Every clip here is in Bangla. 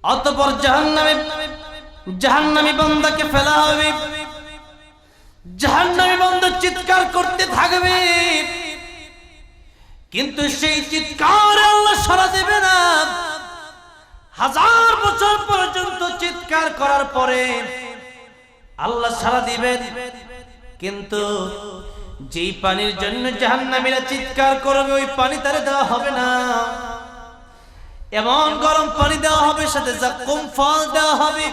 অতঃপর জাহান্নামী বান্দাকে ফেলা হবে। জাহান্নামী বান্দা চিৎকার করতে থাকবে, কিন্তু সেই চিৎকার আল্লাহ সাড়া দেবে না। 1000 বছর পর্যন্ত চিৎকার করার পরে আল্লাহ সাড়া দিবেন, কিন্তু যেই পানির জন্য জাহান্নামীরা চিৎকার করবে ওই পানি তারে দেওয়া হবে না। এমন গরম পানি দেওয়া হবে, সাথে যাকুম ফল দেওয়া হবে।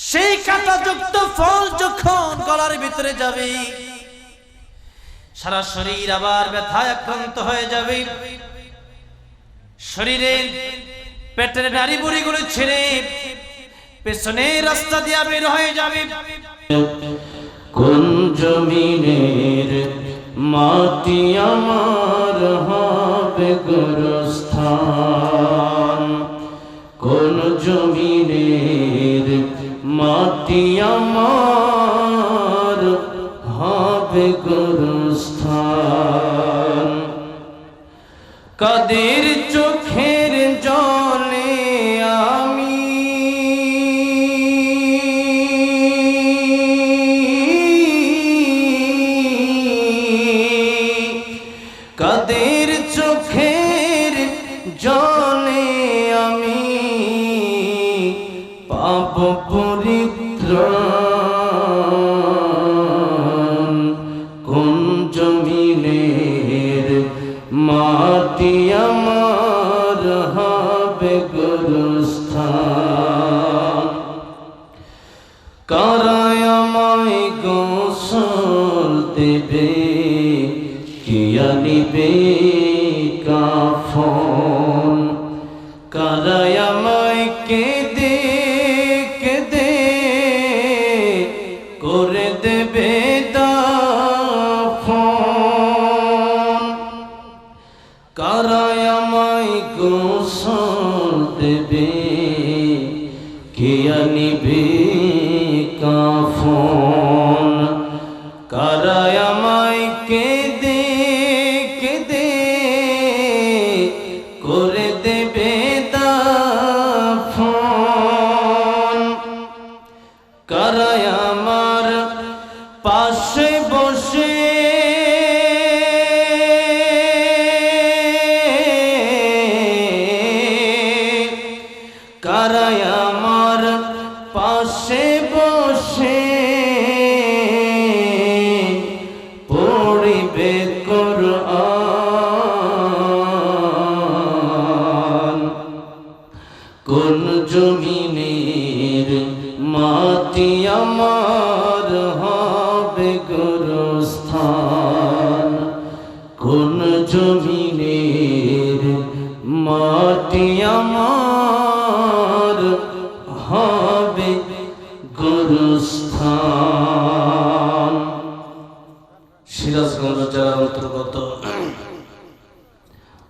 সেই কাঁটাযুক্ত ফল যখন গলার ভিতরে যাবে, সারা শরীর আবার ব্যথায় আক্রান্ত হয়ে যাবে। শরীরের পেটের নাড়ি বুড়িগুলো ছেড়ে পেছনে রাস্তা দিয়ে বের হয়ে যাবে। কোন জমিনের মাটি আমার হবে গোরস্থান, কোন জমিনের মাটি আমার হবে গোরস্থান। কাদের চোখের জলে আমি কাদের চোখের জলে আমি পাপ পরিত্রাণ, কোন জমিনের মাটি আমার হবে গোরস্থান। কারায় আমায় গোসল দেবে, কে আনিবে কাফন, কারায় আমায় কেঁদে কেঁদে করে দেবে দাফন, কারায় আমায় গোসল দেবে, কে আনিবে কাফন, কারায় আমায় কেঁদে কেঁদে করে দেবে দাফন, কারায় আমার পাশে বসে কারায় আমার পাশে বসে পড়িবে কোরআন, কোন জমিনের মাটি আমার হবে গোরস্থান, কোন জমিনের মাটি আমার হবে গোরস্থান। সিরাজগঞ্জ জেলার অন্তর্গত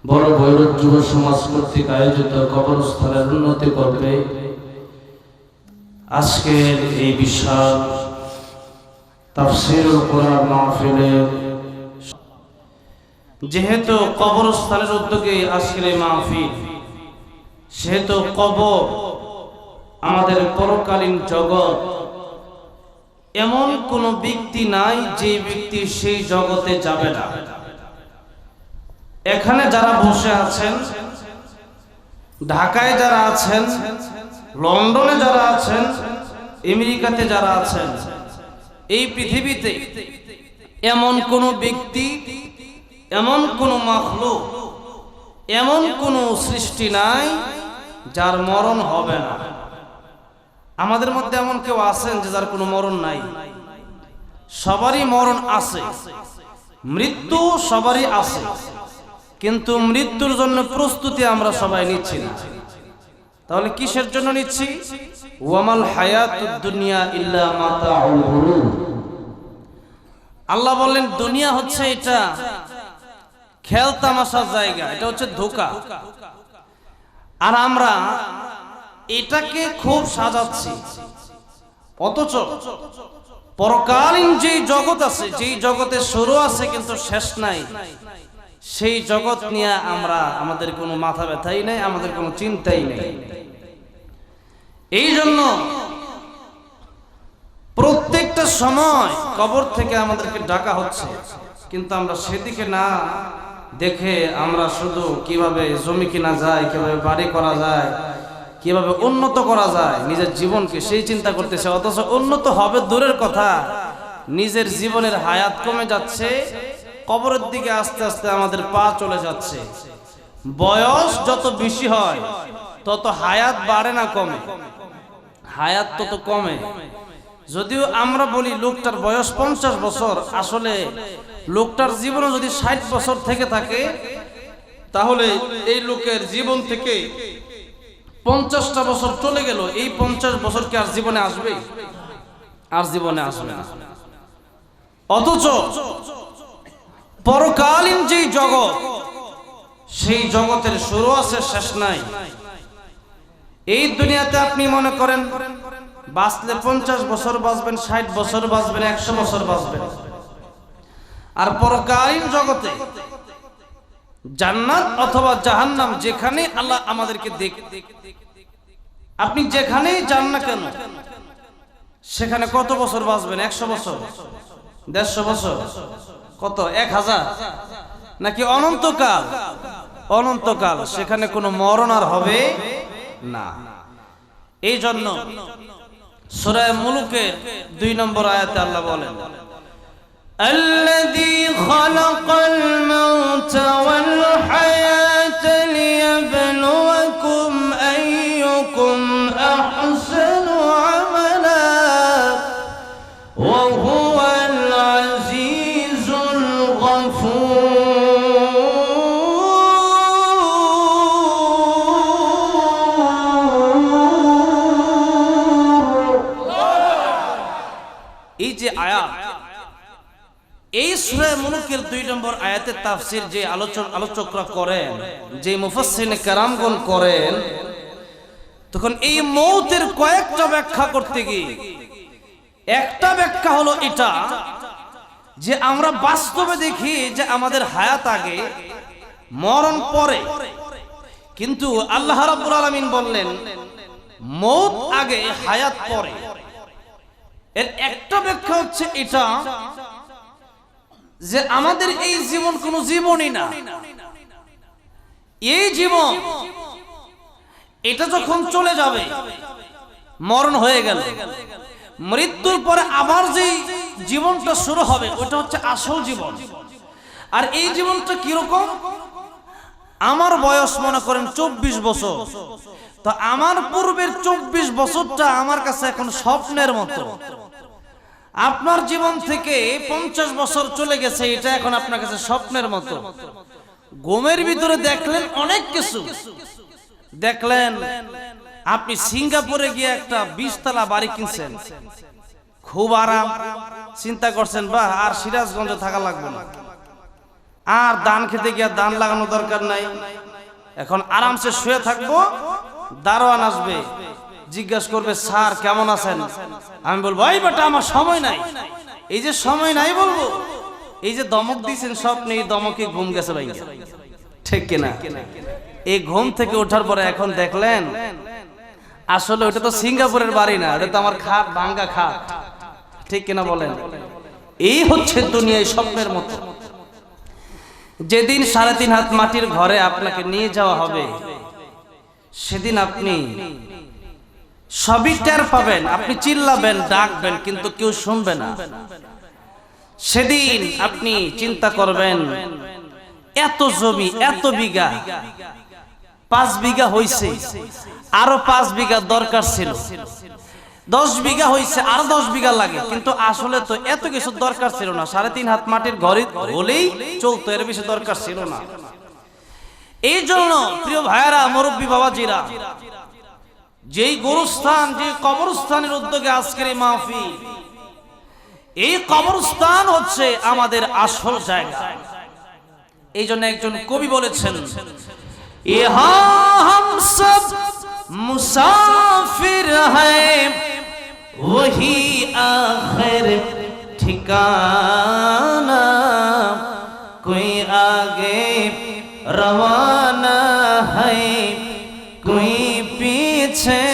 বড় ভৈরব যুব সমাজ কর্তৃক আয়োজিত কবরস্থানের উন্নতি করবে আজকের এই বিশাল তাফসীরুল কোরআন মাহফিলে, যেহেতু কবরস্থানের উদ্যোগে আজকের এই মাহফিল, সেহেতু কবর আমাদের পরকালীন জগৎ। এমন কোন ব্যক্তি নাই যে ব্যক্তি সেই জগতে যাবে না। এখানে যারা বসে আছেন, ঢাকায় যারা আছেন, লন্ডনে যারা আছেন, আমেরিকাতে যারা আছেন, এই পৃথিবীতে এমন কোন ব্যক্তি, এমন কোন মাখলুক, এমন কোন সৃষ্টি নাই যার মরণ হবে না। আমাদের মধ্যে এমন কেউ আছেন যে যার কোনো মরণ নাই? সবারই মরণ আছে, মৃত্যু সবারই আছে, কিন্তু মৃত্যুর জন্য প্রস্তুতি আমরা সবাই নিচ্ছি না। তাহলে কিসের জন্য নিচ্ছি? ওয়ামাল হায়াতুদ দুনিয়া ইল্লা মাতাউল গুরুর। আল্লাহ বলেন দুনিয়া হচ্ছে এটা খেল তামাশার জায়গা, এটা হচ্ছে ধোঁকা। আর আমরা এটাকে খুব সাজাচ্ছি, অথচ পরকালীন যেই জগৎ আছে, যেই জগতে শুরু আছে কিন্তু শেষ নাই, সেই জগৎ নিয়ে আমরা আমাদের কোনো মাথা ব্যথাই নেই, আমাদের কোনো চিন্তাই নেই। এই জন্য প্রত্যেকটা সময় কবর থেকে আমাদেরকে ডাকা হচ্ছে, কিন্তু আমরা সেদিকে না দেখে আমরা শুধু কিভাবে জমি কিনা যায়, কিভাবে বাড়ি করা যায়, কিভাবে উন্নত করা যায় নিজের জীবনকে, সেই চিন্তা করতেছে। অথচ উন্নত হবে দূরের কথা, নিজের জীবনের হায়াত কমে যাচ্ছে, কবরের দিকে আস্তে আস্তে আমাদের পা চলে যাচ্ছে। বয়স যত বেশি হয় তত হায়াত বাড়ে না কমে, হায়াত তত কমে। যদিও আমরা বলি লোকটার বয়স 50 বছর, আসলে লোকটার জীবনে যদি 60 বছর থেকে থাকে তাহলে এই লোকের জীবন থেকে 50টা বছর চলে গেল, এই 50 বছর কি আর জীবনে আসবে? আর জীবনে আসবে না। অথচ পরকালীন যেই জগৎ, সেই জগতের শুরু আছে, শেষ নাই। এই দুনিয়াতে আপনি মনে করেন বাঁচলে 50 বছর বাঁচবেন, 60 বছর বাঁচবেন, 100 বছর বাঁচবেন। আর পরকালীন জগতে জান্নাত অথবা জাহান্নাম, যেখানে আল্লাহ আমাদেরকে আপনি যেখানেই যান না কেন সেখানে কত বছর বাঁচবেন? 100 বছর, 150 বছর, কত, 1000, নাকি অনন্তকাল? অনন্তকাল। সেখানে কোনো মরণ আর হবে না। এই জন্য সূরা মুলুকের 2 নম্বর আয়াতে আল্লাহ বলেন, الذي خلق الموت والحياة ليبلوكم أيكم أحسن عملا وهو العزيز الغفور. এই যে আয়াত, এই সূরা মুলুকের 2 নম্বর আয়াতের তাফসীর যে আলোচকরা করেন, যে মুফাসসিরিনে কেরামগণ করেন, তখন এই মৌতের কয়েকটা ব্যাখ্যা করতে গিয়ে একটা ব্যাখ্যা হলো এটা যে আমরা বাস্তবে দেখি যে আমাদের হায়াত আগে, মরণ পরে, কিন্তু আল্লাহ রাব্বুল আলামিন বললেন মৌত আগে হায়াত পরে। এর একটা ব্যাখ্যা হচ্ছে এটা যে আমাদের এই জীবন কোনো জীবনই না, এই জীবন এটা যখন চলে যাবে, মরণ হয়ে গেল, মৃত্যুর পরে আবার যে জীবনটা শুরু হবে ওটা হচ্ছে আসল জীবন। আর এই জীবনটা কিরকম? আমার বয়স মনে করেন 24 বছর, তো আমার পূর্বের 24 বছরটা আমার কাছে এখন স্বপ্নের মতো। আপনার জীবন থেকে 50 বছর চলে গেছে, এটা এখন আপনার কাছে স্বপ্নের মতো। ঘুমের ভিতরে দেখলেন অনেক কিছু, দেখলেন আপনি সিঙ্গাপুরে গিয়ে একটা 20 তলা বাড়ি কিনছেন, খুব আরাম, চিন্তা করছেন বাহ আর সিরাজগঞ্জে থাকা লাগবে না, আর ধান খেতে গিয়ে ধান লাগানো দরকার নাই, এখন আরামসে শুয়ে থাকবো, দারোয়ান আসবে, জিজ্ঞাসা করবে স্যার কেমন আছেন, আমি বলবো এই বেটা আমার সময় নাই। এই যে সময় নাই বলবো, এই যে দমক দিয়েছেন স্বপ্নে, এই দমকে ঘুম গেছে ভাই, ঠিক কিনা? এই ঘুম থেকে ওঠার পরে এখন দেখলেন আসলে ওটা তো সিঙ্গাপুরের বাড়ি না, ওটা তো আমার খাট, ভাঙ্গা খাট, ঠিক কিনা বলেন? এই হচ্ছে দুনিয়ায় স্বপ্নের মতো। যেদিন 3.5 হাত মাটির ঘরে আপনাকে নিয়ে যাওয়া হবে, সেদিন আপনি সবই টের পাবেন, আপনি চিল্লাবেন, ডাকবেন, কিন্তু কেউ শুনবে না। সেদিন আপনি চিন্তা করবেন এত জমি, এত বিঘা, 5 বিঘা হইছে, আরো 5 বিঘা দরকার ছিল, 10 বিঘা হইছে, আরো 10 বিঘা লাগে, কিন্তু আসলে তো এত কিছু দরকার ছিল না। 3.5 হাত মাটির ঘরে হলেই চলতো, এর বেশি দরকার ছিল না। এই জন্য প্রিয় ভাইয়েরা, মুরব্বী বাবাজিরা, যেই গোরস্থান, যে কবরস্থানের উদ্যোগে আজকের এই মাহফিল, এই কবরস্থান হচ্ছে আমাদের আসল জায়গা। এই জন্য একজন কবি বলেছেন, ইহা হাম সব মুসাফির হ্যায় ওহি আখির ঠিকানা, কোই আগে রওয়ানা হ্যায় কোই पीछे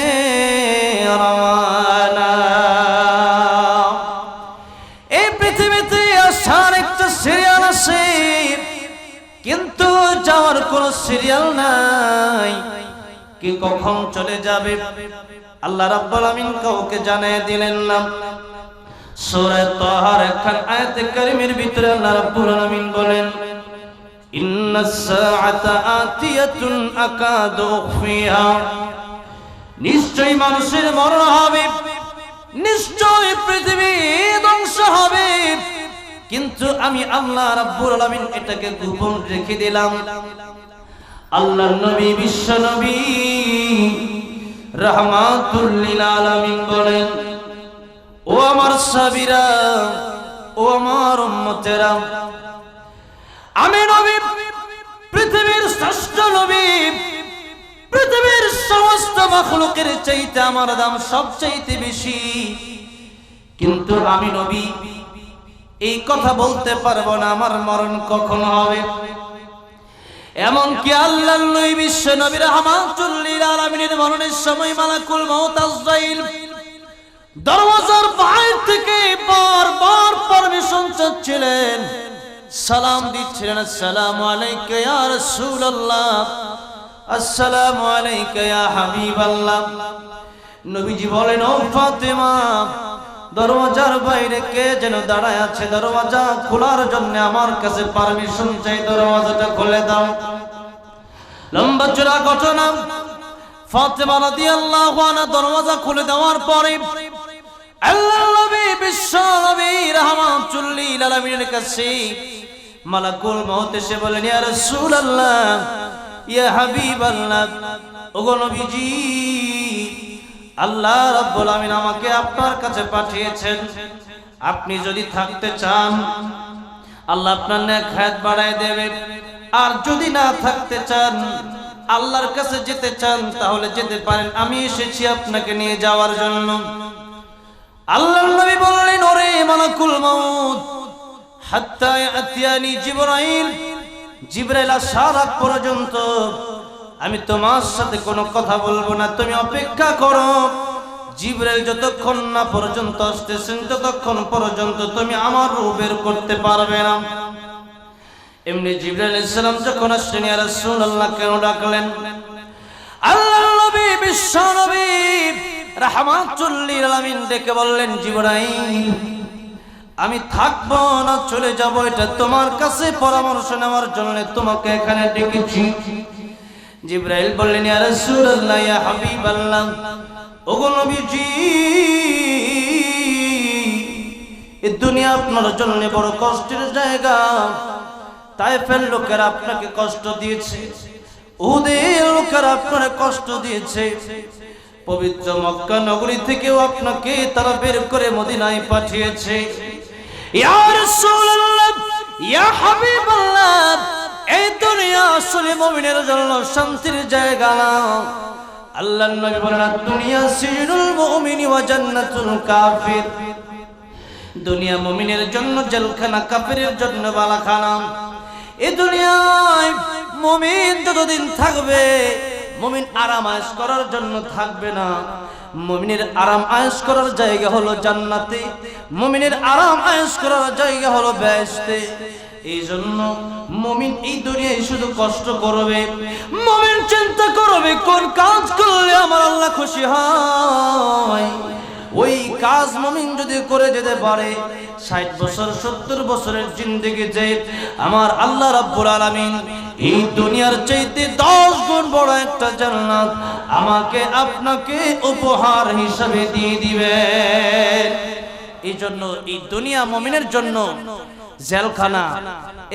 সিরিয়াল নাই, কি কখন চলে যাবে আল্লাহ রাব্বুল আমিন কাউকে জানিয়ে দিলেন না। সূরা তাহার একখান আয়াতে কারিমের ভিতরে আল্লাহ রাব্বুল আমিন বলেন, ইন্নাস সাআতা আতিয়াতুন আকাদু উখফিহা, নিশ্চয়ই মানুষের মরণ হবে, নিশ্চয়ই পৃথিবী ধ্বংস হবে, কিন্তু আমি আল্লাহ রাব্বুল আলামিন এটাকে গোপন রেখে দিলাম। আল্লাহর নবী বিশ্ব নবী রাহমাতুল লিল আলামিন বলেন, ও আমার সাহাবীরা, ও আমার উম্মতেরা, আমি নবী, পৃথিবীর শ্রেষ্ঠ নবী, পৃথিবীর সমস্ত মাখলুকের চাইতে আমার দাম সবচাইতে বেশি, কিন্তু আমি নবী এই কথা বলতে পারবো না আমার মরণ কখন হবে। এমনকি আল্লাহর নবী বিশ্ব নবী রাহমাতুল লিল আলামিনের মরণের সময় মালাকুল মউত আজরাইল দরওয়াজার বাইরে থেকে বারবার পারমিশন চাচ্ছিলেন, সালাম দিচ্ছিলেন, আসসালামু আলাইকা ইয়া রাসূলুল্লাহ, আসসালামু আলাইকা ইয়া হাবিবাল্লাহ। নবীজি বলেন, ও ফাতেমা, দরওয়াজার বাইরে কে যেন দাঁড়ায় আছে, দরওয়াজা খোলার জন্য আমার কাছে পারমিশন চাই, দরওয়াজাটা খুলে দাও। লম্বা চড়া ঘটনা, ফাতেমা রাদিয়াল্লাহু আনহা দরওয়াজা খুলে দেওয়ার পরে আল্লাহর নবী বিশ্ব নবী রাহমাতুল লিল আলামিনের কাছে মালাকুল মউত এসে বলেন, ইয়া রাসূলুল্লাহ, ইয়া হাবিবাল্লাহ, ওগো নবীজি, আল্লাহ রাব্বুল আমিন আমাকে আপনার কাছে পাঠিয়েছেন। আপনি যদি থাকতে চান আল্লাহ আপনার নেক হায়াত বাড়ায় দেবে, আর যদি না থাকতে চান, আল্লাহর কাছে যেতে চান, তাহলে যেতে পারেন, আমি এসেছি আপনাকে নিয়ে যাওয়ার জন্য। আল্লাহর নবী বললেন, ওরে মালাকুল মউত, হাত্তা ইয়াতিয়ানি জিবরাইল, জিবরাইল আসার আগ পর্যন্ত আমি তোমার সাথে কোনো কথা বলবো না, তুমি অপেক্ষা করো। জিবরাইল যতক্ষণ না পর্যন্ত আসতেছেন, ততক্ষণ পর্যন্ত তুমি আমার রূহ বের করতে পারবে না। এমনি জিবরাইল আলাইহিস সালাম যখন আসলেন, ইয়া রাসূলুল্লাহ কেন ডাকলেন? আল্লাহর নবী বিশ্ব নবী রাহমাতুল লিল আলামিন ডেকে বললেন, জিবরাইল, আমি থাকবো না, চলে যাব, এটা তোমার কাছে পরামর্শ নেওয়ার জন্য তোমাকে এখানে ডেকেছি। জিবরাইল বললেন, ইয়া রাসূলুল্লাহ, ইয়া হাবিবাল্লাহ, ওগো নবীজি, এই দুনিয়া আপনার জন্য বড় কষ্টের জায়গা। তায়েফের লোকেরা আপনাকে কষ্ট দিয়েছে, উহুদের লোকেরা আপনাকে কষ্ট দিয়েছে, পবিত্র মক্কা নগরী থেকেও আপনাকে তারা বের করে মদিনায় পাঠিয়েছে। ইয়া রাসূলুল্লাহ, ইয়া হাবিবাল্লাহ, এই দুনিয়া আসলে মুমিনের জন্য শান্তির জায়গা না। আল্লাহর নবী বলেন, দুনিয়া সিজনুল মুমিনি ওয়া জান্নাতুল কাফির, দুনিয়া মুমিনের জন্য জেলখানা, কাফিরের জন্য বালাখানা। এই দুনিয়ায় মুমিন যতদিন থাকবে, মুমিন আরাম আয়েশ করার জন্য থাকবে না। মুমিনের আরাম আয়েশ করার জায়গা হলো জান্নাতে, মুমিনের আরাম আয়েশ করার জায়গা হলো বেহেশতে। এই জন্য মুমিন এই দুনিয়ায় শুধু কষ্ট করবে, মুমিন চিন্তা করবে কোন কাজ করলে আমার আল্লাহ খুশি হয়। ওই কাজ মুমিন যদি করে যেতে পারে, 60 বছর 70 বছরের জিন্দেগি যে আমার আল্লাহ রাব্বুল আলামিন এই দুনিয়ার চাইতে 10 গুণ বড় একটা জান্নাত আমাকে আপনাকে উপহার হিসেবে দিয়ে দিবেন। এই জন্য এই দুনিয়া মুমিনের জন্য জেলখানা।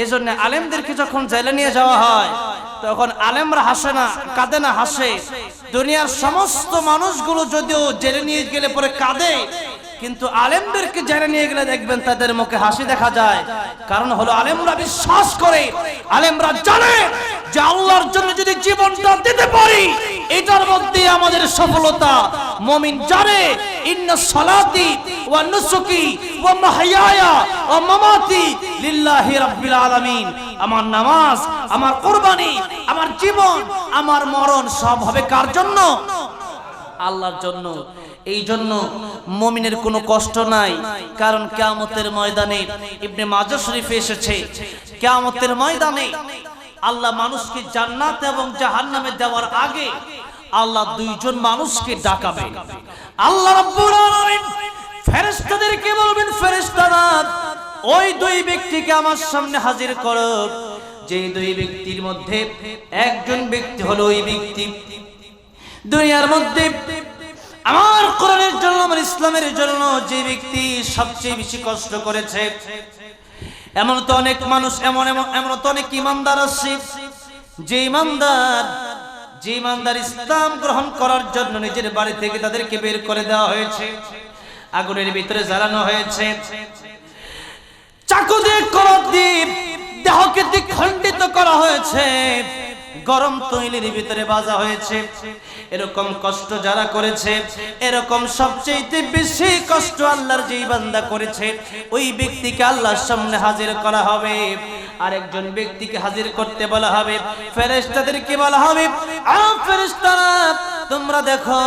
এই জন্য আলেমদেরকে যখন জেলে নিয়ে যাওয়া হয়, তখন আলেমরা হাসে না, কাঁদে না, হাসে। দুনিয়ার সমস্ত মানুষগুলো যদিও জেলে নিয়ে গেলে পরে কাঁদে, কিন্তু আলেমদেরকে জেলে নিয়ে গেলে দেখবেন তাদের মুখে হাসি দেখা যায়। কারণ হলো আলেমরা বিশ্বাস করে, আলেমরা জানে যে আল্লাহর জন্য যদি জীবনটা দিতে পারি, এটার মধ্যে আমাদের সফলতা। মুমিন জানে, ইন্না সালাতি ওয়া নুসুকি ওয়া মাহইয়ায়া ওয়া মামাতি লিল্লাহি রাব্বিল আলামিন, আমার নামাজ, আমার কুরবানি, আমার জীবন, আমার মরণ সব হবে কার জন্য? আল্লাহর জন্য। এই জন্য মুমিনের কোনো কষ্ট নাই। কারণ কিয়ামতের ময়দানে, ইবনে মাজাহ শরীফে এসেছে, কিয়ামতের ময়দানে আল্লাহ মানুষকে জান্নাত এবং জাহান্নামে দেওয়ার আগে আল্লাহ দুইজন মানুষকে ডাকাবেন। আল্লাহ রাব্বুল আলামিন ফেরেশতাদেরকে বলবেন, ফেরেশতারা ওই দুই ব্যক্তিকে আমার সামনে হাজির করো। যে দুই ব্যক্তির মধ্যে একজন ব্যক্তি হলো ওই ব্যক্তি দুনিয়ার মধ্যে আমার কোরআনের জন্য, আমার ইসলামের জন্য যে ব্যক্তি সবচেয়ে বেশি কষ্ট করেছে। এমন তো অনেক মানুষ, এমন তো অনেক ইমানদার আছে যে ইমানদার ইসলাম গ্রহণ করার জন্য নিজের বাড়ি থেকে তাদেরকে বের করে দেওয়া হয়েছে, আগুনের ভিতরে জ্বালানো হয়েছে, চাকু দিয়ে করত দিয়ে দেহকে খণ্ডিত করা হয়েছে, গরম তৈলের ভিতরে ভাজা হয়েছে। এরকম কষ্ট যারা করেছে, এরকম সবচেয়ে বেশি কষ্ট আল্লাহর যেই বান্দা করেছে ওই ব্যক্তিকে আল্লাহর সামনে হাজির করা হবে। আরেকজন ব্যক্তিকে হাজির করতে বলা হবে। ফেরেশতাদেরকে বলা হবে, ফেরেশতারা তোমরা দেখো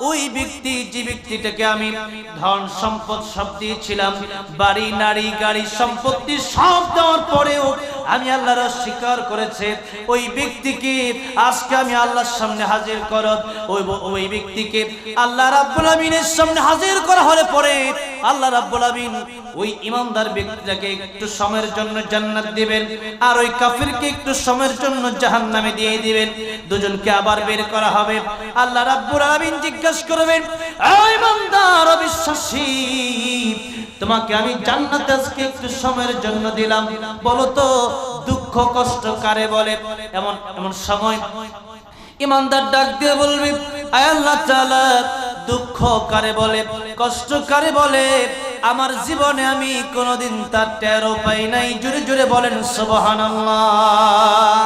ওই ব্যক্তি, যে ব্যক্তিটাকে আমি ধন সম্পদ সব দিয়েছিলাম, বাড়ি নারী গাড়ি সম্পত্তি সব দেওয়ার পরেও আমি আল্লাহর অস্বীকার করেছে, ওই ব্যক্তিকে আজকে আমি আল্লাহর সামনে হাজির করব। ওই ব্যক্তিকে আল্লাহ রাব্বুল আমিনের সামনে হাজির করা হলে পরে আল্লাহ রাব্বুল আমিন ওই ইমানদার ব্যক্তিটাকে একটু সময়ের জন্য জান্নাত দিবেন, আর ওই কাফিরকে একটু সময়ের জন্য জাহান্নামে দিয়ে দিবেন। দুজনকে আবার বের করা হবে। আল্লাহ রাব্বুল আমিন জিজ্ঞাসা করবেন, এই ইমানদার অবিশ্বাসী, তোমাকে আমি জান্নাতে আজকে একটু সময়ের জন্য দিলাম, বলো তো দুঃখ কষ্ট কারে বলে? এমন সময় ইমানদার ডাক দিয়ে বলবে, আয় আল্লাহ তাআলা, দুঃখ কারে বলে, কষ্ট কারে বলে? আমার জীবনে আমি কোনোদিন তার টেরও পাই নাই। জোরে জোরে বলেন সুবহানাল্লাহ।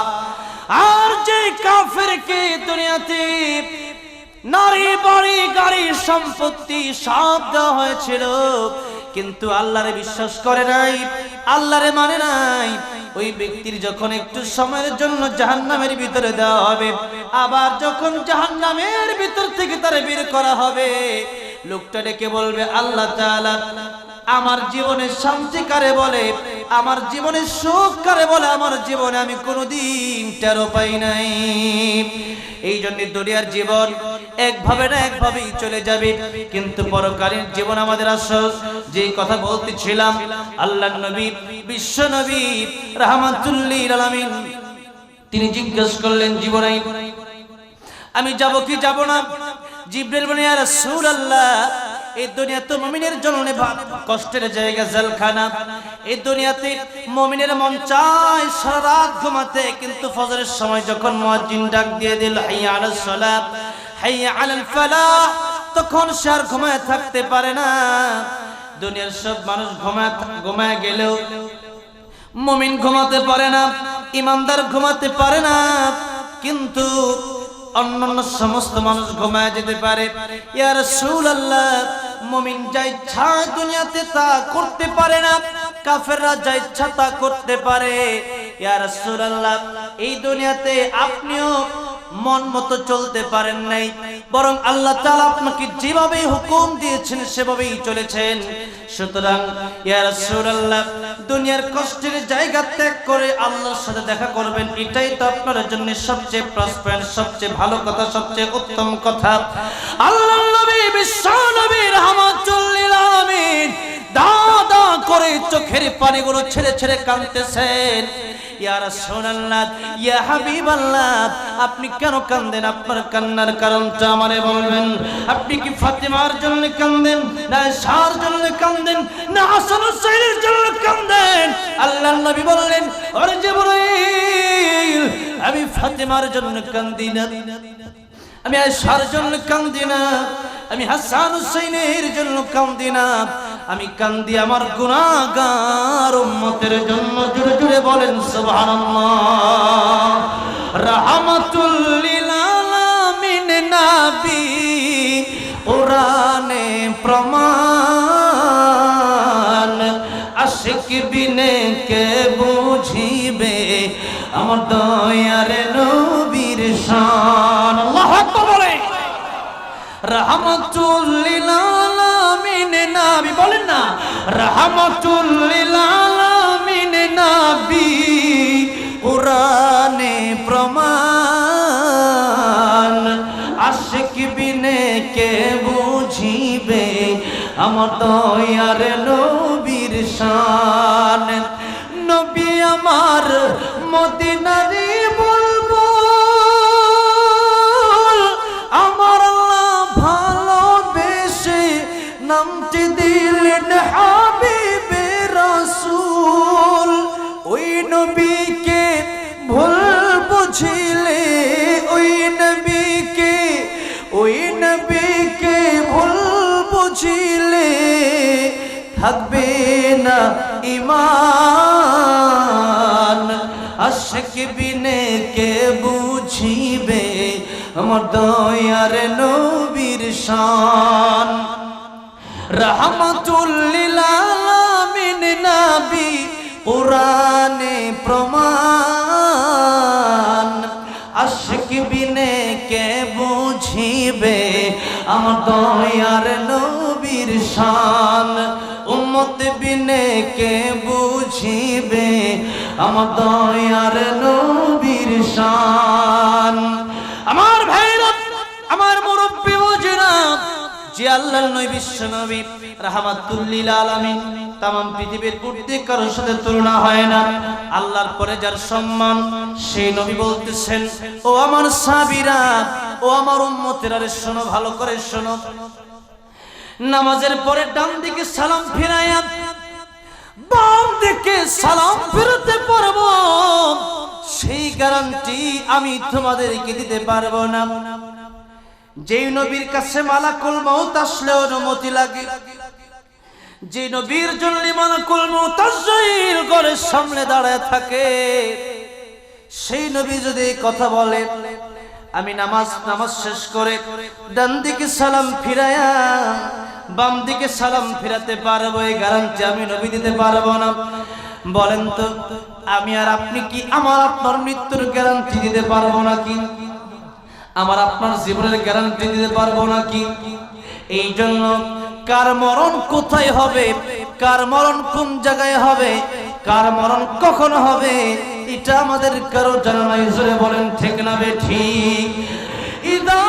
আর যে কাফেরকে দুনিয়াতে নারী বাড়ি গাড়ি সম্পত্তি সব দেওয়া হয়েছিল, কিন্তু আল্লাহরে বিশ্বাস করে নাই, আল্লাহরে মানে নাই, ওই ব্যক্তির যখন একটু সময়ের জন্য জাহান্নামের ভিতরে দেওয়া হবে, আবার যখন জাহান্নামের ভিতর থেকে তারে বের করা হবে, লোকটা ডেকে বলবে, আল্লাহ তাআলা, আমার জীবনে শান্তি কারে বলে, আমার জীবনে সুখ কারে বলে? আমার জীবনে আমি কোনোদিন টেরও পাই নাই। এই জন্য দুনিয়ার জীবন একভাবে না একভাবেই চলে যাবে, কিন্তু পরকালীন জীবন আমাদের আসল। যে কথা বলতেছিলাম, আল্লাহর নবী, বিশ্ব নবী রাহমাতুল লিল আলামিন, তিনি জিজ্ঞেস করলেন, জীবনে আমি যাব কি যাব না? জিবরিল বলেন, ইয়া রাসূলুল্লাহ, এই দুনিয়া তো মুমিনের জন্য কষ্টের জায়গা, জেলখানা। এই দুনিয়াতে মুমিনের মন চায় সারা রাত ঘুমাতে, কিন্তু ফজরের সময় যখন মুয়াজ্জিন ডাক দিয়ে দিল, হাইয়া আলাস সালাত, হাইয়া আলাল ফালাহ, তখন সে আর ঘুমায় থাকতে পারে না। দুনিয়ার সব মানুষ ঘুমায় গেলেও মুমিন ঘুমাতে পারে না, ইমানদার ঘুমাতে পারে না, কিন্তু অন্যান্য সমস্ত মানুষ ঘুমায় যেতে পারে। ইয়া রাসূলুল্লাহ, মুমিন যা ইচ্ছা দুনিয়াতে তা করতে পারে না, কাফেররা যা ইচ্ছা তা করতে পারে। ইয়া রাসূলুল্লাহ, এই দুনিয়াতে আপনিও মন মতো চলতে পারেন নাই, বরং আল্লাহ তাআলা আপনাকে যেভাবে হুকুম দিয়েছেন সেভাবেই চলেছেন। সুতরাং ইয়া রাসূলুল্লাহ, দুনিয়ার কষ্টের জায়গা ত্যাগ করে আল্লাহর সাথে দেখা করবেন, এটাই তো আপনার জন্য সবচেয়ে প্লাস পয়েন্ট, সবচেয়ে ভালো কথা, সবচেয়ে উত্তম কথা। আল্লাহর নবী, বিশ্ব নবী রাহমাতুল লিল আলামিন দাদা করে চোখের পানিগুলো ছেড়ে ছেড়ে কাঁদতেছেন। ইয়া রাসূলুল্লাহ, ইয়া হাবিবাল্লাহ, আপনি কেন কাঁদেন? আপনার কান্নার কারণটা আমারে বলবেন। আপনি কি ফাতেমার জন্য কাঁদেন, না আয়েশার জন্য কাঁদেন, না হাসান হুসাইনের জন্য কাঁদেন? আল্লাহর নবী বললেন, ওরে জিবরাইল, আমি ফাতেমার জন্য কাঁদি না, আমি আয়েশার জন্য কাঁদি না, আমি হাসান হুসাইনের জন্য কাঁদি না, আমি কান্দি আমার গুনাহগার উম্মতের জন্য। জোরে জোরে বলেন সুবহানাল্লাহ। রাহমাতুল লিল আলামিন নবী, কোরআনে প্রমাণ, আশিক বিনে কে বুঝিবে আমার দয়ার নবীর শান। আল্লাহু আকবার বলে। রাহমাতুল লিল আলামিন নবী, বলেন না, রাহমাতুল লিল আলামিন নবী, কোরআন কে বুঝিবে আমার দয়ার নবীর শান। নবী আমার মদিনারি বুলবুল, আমার আল্লাহ ভালোবেসে নামটি দিলেন হাবিবে রাসূল। ওই নবীকে ভুল বুঝিলে, ওই নবীকে ভুল বুঝিলে থাকবে না ঈমান। আশিক বিনে কে বুঝিবে আমার দয়ার নবীর শান। রাহমাতুল লিল আলামিন নবী কুরআনে প্রমাণ। আশিক বিনে কে বুঝিবে আমার দয়ার নবীর শান। উম্মত বিনে কে বুঝিবে আমার দয়ার নবীর শান। আমার ভাইরা, আমার মুরব্বি ওজরা, যে আল্লাহর নবী বিশ্ব নবী রাহমাতুল লিল আলামিন, তামাম পৃথিবীর প্রত্যেক কারোর সাথে তুলনা হয় না। আল্লাহর পরে যার সম্মান, সেই নবী বলতেছেন, ও আমার সাহাবীরা, ও আমার উম্মতেরা, রে শোনো, ভালো করে শোনো। নামাজের পরে ডান দিকে সালাম ফিরাইয়া বাম দিকে সালাম ফিরাতে পারবো, সেই গ্যারান্টি আমি তোমাদেরকে দিতে পারবো না। যেই নবীর কাছে মালাকুল মউত আসলে অনুমতি লাগে, যে নবীর জন্য মালাকুল মউত আজরাইল ঘরের সামনে দাঁড়ায় থাকে, সেই নবী যদি কথা বলে, আমি নামাজ শেষ করে ডান দিকে সালাম ফিরায়া বাম দিকে সালাম ফিরাতে পারবো, এই গ্যারান্টি আমি নবী দিতে পারবো না। বলেন তো, আমি আর আপনি কি আমার আপনার মৃত্যুর গ্যারান্টি দিতে পারবো নাকি? আমার আপনার জীবনের গ্যারান্টি দিতে পারবো নাকি? এই জন্য কার মরণ কোথায় হবে, কার মরণ কোন জায়গায় হবে, কার মরণ কখন হবে, এটা আমাদের কারো জানা নাই। জোরে বলেন ঠিক না বেঠিক? ইদা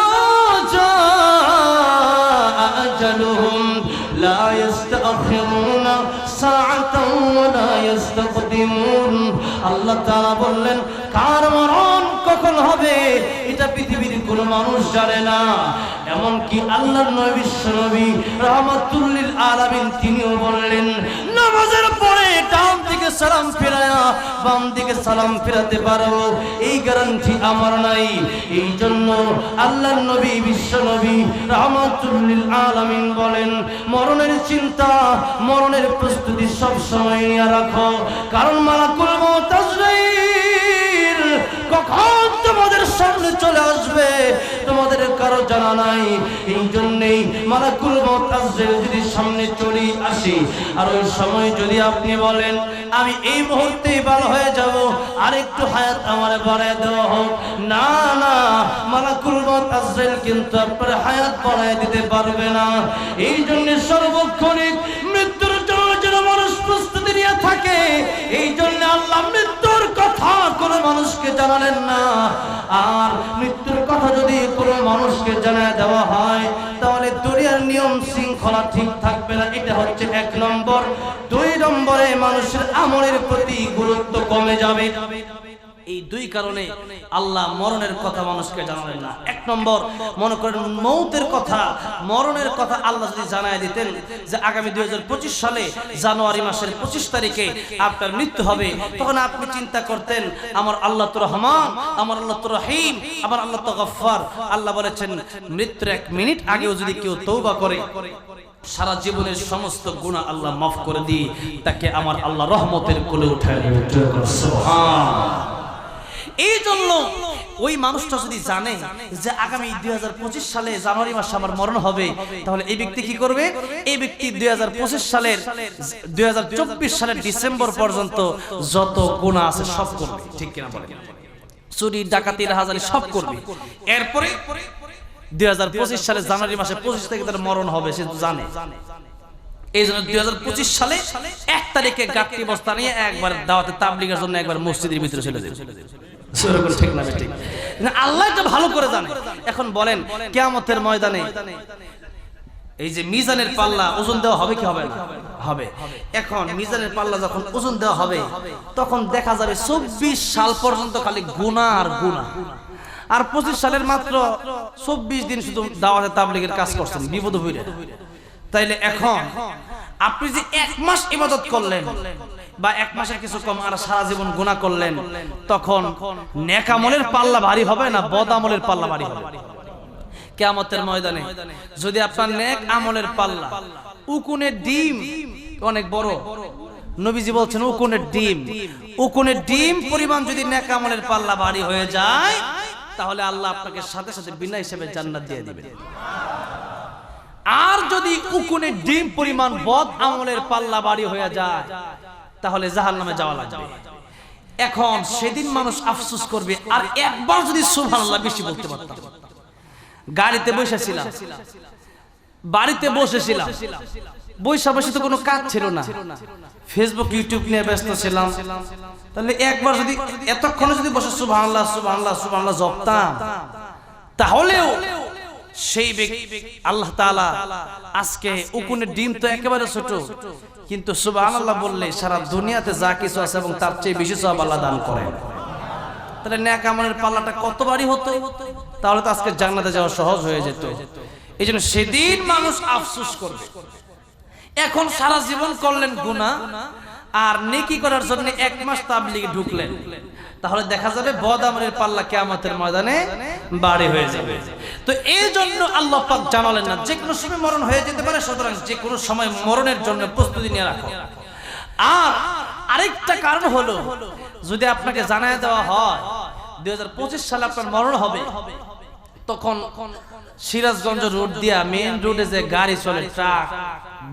জাআ আজালুহুম লা ইস্তাখিরুনা সাআতান ওয়া লা ইস্তাকদিমুন। আল্লাহ তাআলা বললেন, কার মরণ কখন হবে এটা পৃথিবীর কোনো মানুষ জানে না। এমনকি আল্লাহর নবী বিশ্ব নবী রাহমাতুল লিল আলামিন তিনিও বললেন, নামাজের পরে ডান দিকে সালাম ফিরায়া বাম দিকে সালাম ফিরাতে পারবো, এই গ্যারান্টি আমার নাই। এই জন্য আল্লাহর নবী বিশ্ব নবী রাহমাতুল লিল আলামিন বলেন, মরণের চিন্তা, মরণের প্রস্তুতি সব সময় নিয়ে রাখো, কারণ মালাকুল মউত আজরাইল কখন তোমাদের সামনে চলে আসবে তোমাদের কারো জানা নাই। এই জন্যই মালাকুল মউত আজরাইল যদি সামনে চলে আসে, আর ওই সময় যদি আপনি বলেন, আমি এই মুহূর্তেই ভালো হয়ে যাব, আর একটু হায়াত আমার বাড়ায় দেওয়া হোক, না না, মালাকুল মউত আজরাইল কিন্তু আপনার হায়াত বাড়ায় দিতে পারবে না। এই জন্য সর্বক্ষণিক মৃত্যুর জন্য যেন মানুষ প্রস্তুতি নিয়ে থাকে। এই জন্য আল্লাহ মৃত্যুর কথা কোনো মানুষকে জানালেন না। আর মৃত্যুর কথা যদি কোনো মানুষকে জানায় দেওয়া হয়, তাহলে দুনিয়ার নিয়ম শৃঙ্খলা ঠিক থাকবে না। এটা হচ্ছে 1 নম্বর। 2 নম্বরে মানুষের আমলের প্রতি গুরুত্ব কমে যাবে। এই 2 কারণে আল্লাহ মরণের কথা মানুষকে জানালেন না। 1 নম্বর, মনে করেন মৌতের কথা, মরণের কথা আল্লাহ যদি জানায় দিতেন যে আগামী 2025 সালে জানুয়ারি মাসের 25 তারিখে আপনার মৃত্যু হবে, তখন আপনি চিন্তা করতেন, আমার আল্লাহ তো রহমান, আমার আল্লাহ তো রহিম, আমার আল্লাহ তো গফফার। আল্লাহ বলেছেন, মৃত্যুর 1 মিনিট আগেও যদি কেউ তওবা করে, সারা জীবনের সমস্ত গুনাহ আল্লাহ মাফ করে দিয়ে তাকে আমার আল্লাহ রহমতের কোলে উঠায় নেবে। সুবহানাল্লাহ। এই জন্য ওই মানুষটা যদি জানে যে আগামী 2025 সালে জানুয়ারি মাসে আমার মরণ হবে, তাহলে এই ব্যক্তি কি করবে? এই ব্যক্তি 2024 সালের ডিসেম্বর পর্যন্ত যত গুনাহ আছে সব করবে। ঠিক কিনা বলেন? চুরি, ডাকাতি, রাহাজানি সব করবে। এরপরে 2025 সালে জানুয়ারি মাসে 25 তারিখে তার মরণ হবে, সে জানে। এই জন্য 2025 সালে 1 তারিখে গাট্টি বস্তা নিয়ে একবার দাওয়াতে তাবলীগের জন্য একবার মসজিদের ভিতরে চলে যাবে। সেরকম ঠিক না ঠিক না, আল্লাহ তো ভালো করে জানে। এখন বলেন কিয়ামতের ময়দানে এই যে মিজানের পাল্লা ওজন দেওয়া হবে কি হবে না? হবে। এখন মিজানের পাল্লা যখন ওজন দেওয়া হবে তখন দেখা যাবে 24 সাল পর্যন্ত খালি গুনাহ আর গুনাহ, আর 25 সালের মাত্র 24 দিন শুধু দাওয়াতে তাবলীগের কাজ করছেন বিপদ হইরে। তাইলে এখন আপনি যে 1 মাস ইবাদত করলেন বা 1 মাসের কিছু কম আর সারা জীবন গুনাহ করলেন, তখন নেক আমলের পাল্লা ভারী হবে না বদ আমলের পাল্লা ভারী হবে? কিয়ামতের ময়দানে যদি আপনার নেক আমলের পাল্লা উকুনের ডিম অনেক বড়, নবীজি বলছেন উকুনের ডিম পরিমাণ যদি নেক আমলের পাল্লা ভারী হয়ে যায়, তাহলে আল্লাহ আপনাকে সাথে সাথে বিনা হিসেবে জান্নাত দিয়ে দিবেন। আর যদি উকুনের ডিম পরিমাণ বদ আমলের পাল্লা ভারী হয়ে যায়, তাহলে জাহান্নামে যাওয়া লাগবে। এখন সেদিন মানুষ আফসোস করবে, আর একবার যদি সুবহানাল্লাহ বেশি বলতে পারতাম। গাড়িতে বসেছিলাম, বাড়িতে বসেছিলাম, বসে তো কোনো কাজ ছিল না, ফেসবুক ইউটিউব নিয়ে ব্যস্ত ছিলাম, তাহলে একবার যদি এতক্ষণে যদি বসে সুবহানাল্লাহ সুবহানাল্লাহ সুবহানাল্লাহ জপতাম, তাহলেও সেই ব্যক্তি আল্লাহ তাআলা আজকে উকুনের ডিম তো একেবারে ছোট, কিন্তু সুবহানাল্লাহ বললে সারা দুনিয়াতে যা কিছু আছে এবং তার চেয়ে বেশি সওয়াব আল্লাহ দান করেন। তাহলে নেক আমলের পাল্লাটা কত ভারী হতো, তাহলে তো আজকে জান্নাতে যাওয়া সহজ হয়ে যেত। এই জন্য সেদিন মানুষ আফসোস করবে। এখন সারা জীবন করলেন গুনাহ আর নেকি করার জন্য 1 মাস তাবলীগে ঢুকলেন, তাহলে দেখা যাবে বদ আমলের পাল্লা কিয়ামতের ময়দানে ভারী হয়ে যাবে। তো এই জন্য আল্লাহ পাক জানালেন না যে কোনো সময় মরণ হয়ে যেতে পারে, সুতরাং যে কোনো সময় মরণের জন্য প্রস্তুতি নিয়ে রাখো। আর আরেকটা কারণ হলো, যদি আপনাকে জানায় দেওয়া হয় 2025 সালে আপনার মরণ হবে, তখন সিরাজগঞ্জ রোড দিয়া মেইন রোডে যে গাড়ি চলে, ট্রাক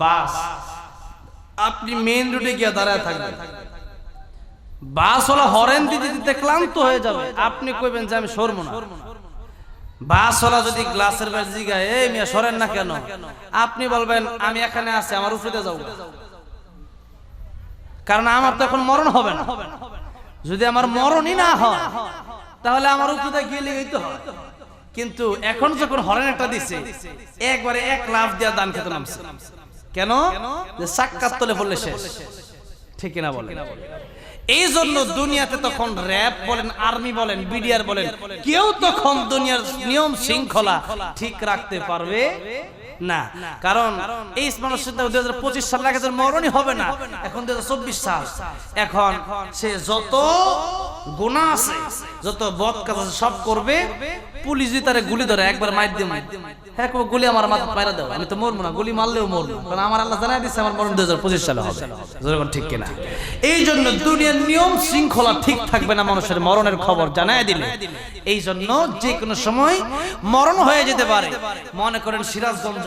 বাস, আপনি মেইন রোডে গিয়ে দাঁড়ায় থাকবেন, বাস ওলা হরেন দিতে দিতে ক্লান্ত হয়ে যাবে, আপনি কইবেন যে আমি সরবো না। বাস ওলা যদি গ্লাসের বাইরে জিগায় এই মিয়া সরেন না কেন, আপনি বলবেন আমি এখানে আছি, আমার উপরে যাও, কারণ আমার তো এখন মরণ হবে না। যদি আমার মরণই না হয় তাহলে আমার উপরে গিয়ে লেগেই তো হয়। কিন্তু এখন যখন হরেন একটা দিছে, একবারে 1 লাফ দিয়া দান খেতে নামছে। কেন? যে সাক্কাত তলে পড়লে শেষ, ঠিক না বলেন? এই জন্য দুনিয়াতে তখন র‍্যাব বলেন, আর্মি বলেন, বিডিআর বলেন, কেউ তখন দুনিয়ার নিয়ম শৃঙ্খলা ঠিক রাখতে পারবে না। কারণ এই মানুষের 2025 সাল আগে মরণই হবে না, এখন 2024 সাল। এখন সে যত গুনাহ আছে, যত বদ কাজ আছে সব করবে। পুলিশ যদি তারে গুলি ধরে একবার মাইর দিয়ে, হ্যাঁ গুলি আমার মাথা মাইরা দাও, আমি তো মরবো না, গুলি মারলেও মরবো, কারণ আমার আল্লাহ জানাই দিচ্ছে আমার মরণ 2025 সালে হবে। যেরকম ঠিক কিনা? এই জন্য দুনিয়ার নিয়ম শৃঙ্খলা ঠিক থাকবে না, মানুষের মরণের খবর জানায় দিলে। এই জন্য যে কোনো সময় মরণ হয়ে যেতে পারে। মনে করেন সিরাজগঞ্জ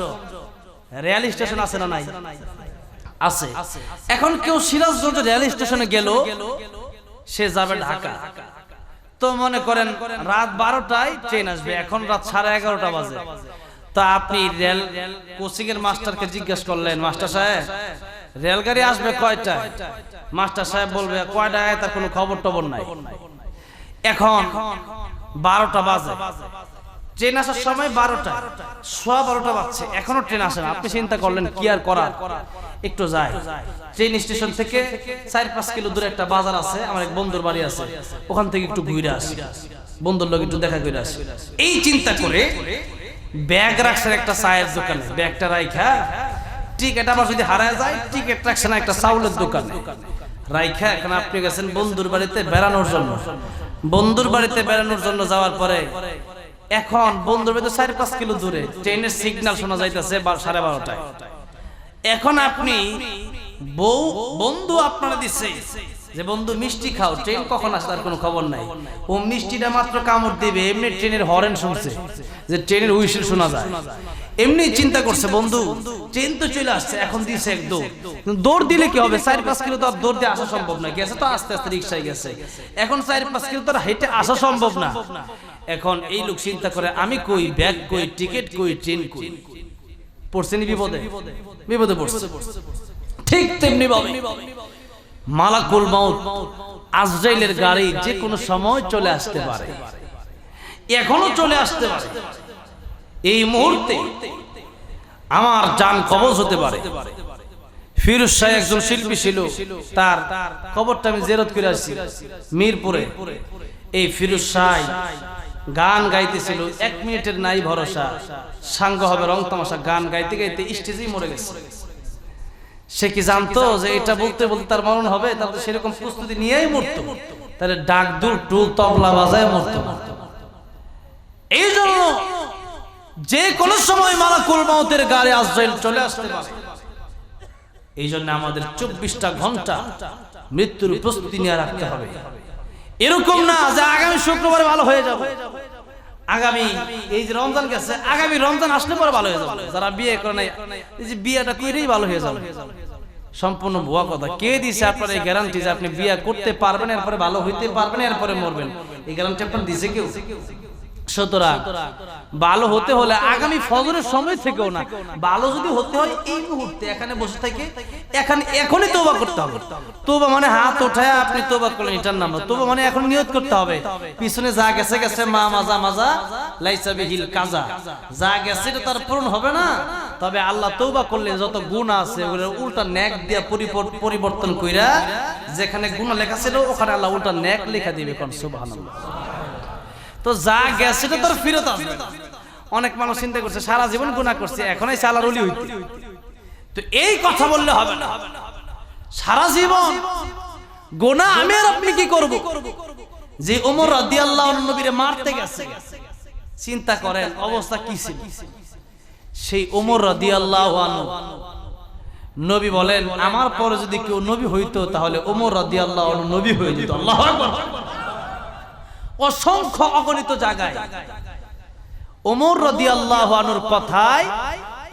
রেল স্টেশন আছে না নাই? আছে। এখন কেউ সিরাজগঞ্জ রেল স্টেশনে গেল, সে যাবে ঢাকা, তো মনে করেন রাত 12টায় ট্রেন আসবে, এখন রাত 11:30 বাজে। তা আপনি রেল কোচিং এর মাস্টারকে জিজ্ঞেস করলেন, মাস্টার সাহেব রেলগাড়ি আসবে কয়টায়? মাস্টার সাহেব বলবে কয়টায়, তার কোনো খবর টবর নাই। এখন 12টা বাজে, ট্রেন আসার সময় 12টা, 12:15 বাজছে, এখনো ট্রেন আসে না। আপনি চিন্তা করলেন কি আর করার, একটু যাই। ট্রেন স্টেশন থেকে 4-5 কিলো দূরে একটা বাজার আছে, আমার এক বন্ধুর বাড়ি আছে, ওখান থেকে একটু ঘুরে আসি, বন্ধুর লোক একটু দেখা করে আসি। এই চিন্তা করে ব্যাগ রাখছেন একটা চায়ের দোকানে, ব্যাগটা রাইখা টিকিট আবার যদি হারায় যায়, টিকিট রাখছেন একটা চাউলের দোকানে রাইখা, এখন আপনি গেছেন বন্ধুর বাড়িতে বেড়ানোর জন্য। বন্ধুর বাড়িতে বেড়ানোর জন্য যাওয়ার পরে এখন বন্ধুর বাড়িতে 4-5 কিলো দূরে ট্রেনের সিগন্যাল শোনা যাইতেছে 12:30টায়। এখন আপনি বন্ধু আপনারা দিচ্ছে যে বন্ধু মিষ্টি খাও, ট্রেন কখন আসে তার কোনো খবর নাই। ও মিষ্টিটা মাত্র কামড় দিবে, এমনি ট্রেনের হরেন শুনছে, যে ট্রেনের হুইসেল শোনা যায়, এমনি চিন্তা করছে বন্ধু ট্রেন তো চলে আসছে, এখন দিছে এক দৌড় দিলে কি হবে? 4-5 কিলো তো আর দৌড় দিয়ে আসা সম্ভব না, গেছে তো আস্তে আস্তে রিক্সায় গেছে, এখন 4-5 কিলো তো হেঁটে আসা সম্ভব না। এখন এই লোক চিন্তা করে আমি কই, ব্যাগ কই, টিকিট কই, ট্রেন কই, পড়ছেনি বিপদে, বিপদে পড়ছে। ঠিক তেমনি ভাবে মালাকুল মাউত আজরাইলের গাড়ি যে কোনো সময় চলে আসতে পারে, এখনো চলে আসতে পারে। এই মুহূর্তে আমার জান কবজ হতে পারে। ফিরোজ শাহ একজন শিল্পী ছিল, তার খবরটা আমি জেরত করে আসছি মিরপুরে। এই ফিরোজ শাহ গান গাইতেছিল, 1 মিনিটের নাই ভরসা, সাঙ্গ হবে রং তামাশা, গান গাইতে গাইতে স্টেজেই মরে গেছে। সে কি জানতো যে এটা বলতে বলতে তার মরণ হবে? তার তো সেরকম প্রস্তুতি নিয়েই মরতো, তাহলে ডাক দুল টুল তবলা বাজায় মরতো। এই জন্য যে কোনো সময় মালাকুল মাউতের গাড়ি আজরাইল চলে আসতে পারে। এই জন্য আমাদের 24টা ঘন্টা মৃত্যুর প্রস্তুতি নিয়ে রাখতে হবে। এরকম না যে আগামী শুক্রবারে ভালো হয়ে যাবে, আগামী এই যে রমজান গেছে, আগামী রমজান আসলে পরে ভালো হয়ে যাবে। যারা বিয়ে করে নাই, এই যে বিয়েটা করেই ভালো হয়ে যাবে, সম্পূর্ণ ভুয়া কথা। কে দিছে আপনার এই গ্যারান্টি যে আপনি বিয়ে করতে পারবেন, এরপরে ভালো হইতে পারবেন, এরপরে মরবেন? এই গ্যারান্টি আপনার দিছে কেউ? সুতরাং ভালো হতে হলে আগামী ফজরের সময় থেকেও না, ভালো যদি হতে হয় এই মুহূর্তে এখানে বসে থেকে এখনই তওবা করতে হবে। তওবা মানে হাত উঠায় আপনি তওবা করলেন, এটার নাম না। তওবা মানে এখন নিয়ত করতে হবে, পিছনে যা গেছে গেছে, মা মাজা মাজা লাইসা বিহিল কাজা, যা গেছে এটা তার পূরণ হবে না। তবে আল্লাহ তওবা করলে যত গুনাহ আছে ওগুলো উল্টা নেক দিয়া পরিবর্তন কইরা, যেখানে গুনাহ লেখা ছিল ওখানে আল্লাহ উল্টা নেক লেখা দিবে। কোন সুবহানাল্লাহ। তো যা গেছে সেটা তোর ফেরত আসবে। অনেক মানুষ চিন্তা করছে সারা জীবন গুনাহ করছে, এখনই চালার ওলি হইতে। তো এই কথা বললে হবে না। সারা জীবন গুনাহ আমি আর আপনি কি করব? যে ওমর রাদিয়াল্লাহু আনহু নবীরে মারতে গেছে, চিন্তা করেন অবস্থা কি ছিল। সেই ওমর রাদিয়াল্লাহু আনহু নবী বলেন, আমার পরে যদি কেউ নবী হইতো তাহলে ওমর রাদিয়াল্লাহু আনহু নবী হয়ে যেত। আল্লাহু আকবার। অসংখ্য অগণিত জায়গায় ওমর রাদিয়াল্লাহু আনহুর কথায়,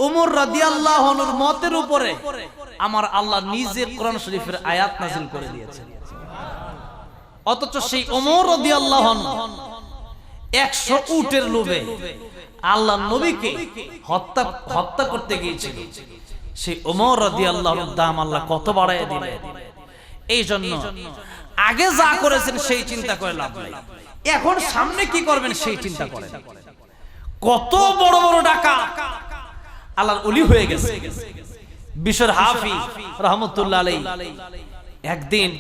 ওমর রাদিয়াল্লাহু আনহুর মতের উপরে আমার আল্লাহ নিজে কোরআন শরীফের আয়াত নাযিল করে দিয়েছেন। অথচ সেই ওমর রাদিয়াল্লাহু আনহু 100 উটের লোভে আল্লাহ নবীকে হত্যা করতে গিয়েছিল। সেই ওমর রাদিয়াল্লাহু আনহুর দাম আল্লাহ কত বাড়ায় দিলেন। এই জন্য আগে যা করেছেন সেই চিন্তা করে লাভ নাই, এখন সামনে কি করবেন সেই চিন্তা করেন। কত বড় বড় ডাকাত আল্লাহর ওলি হয়ে গেছে। বিশর হাফি রাহমাতুল্লাহ আলাইহি একদিন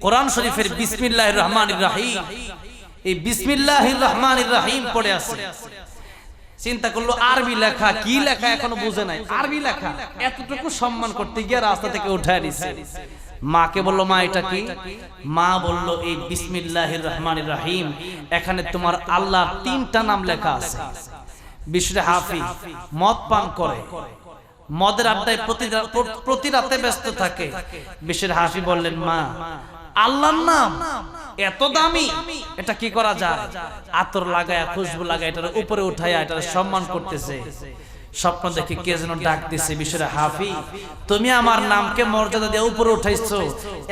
কোরআন শরীফের বিসমিল্লাহির রহমানির রহিম, এই বিসমিল্লাহির রহমানির রহিম পড়ে আছে। চিন্তা করলো আরবি লেখা, কি লেখা এখনো বুঝে নাই, আরবি লেখা। এতটুকু সম্মান করতে গিয়ে রাস্তা থেকে উঠায় নিছে। মাকে বললো, মা এটা কি? মা বললো, এই বিসমিল্লাহির রহমানির রহিম এখানে তোমার আল্লাহর 3টা নাম লেখা আছে। বিশর হাফি মদ পান করে, মদের আড্ডায় প্রতি রাতে ব্যস্ত থাকে। বিশর হাফি বললেন, মা আল্লাহর নাম এত দামি, এটা কি করা যায়? আতর লাগায়, খুশবু লাগায়, এটার উপরে উঠায়, এটার সম্মান করতেছে। স্বপ্ন দেখে কে যেন ডাক দিছে, বিশর হাফি তুমি আমার নামকে মর্যাদা দিয়ে উপরে উঠাইছো,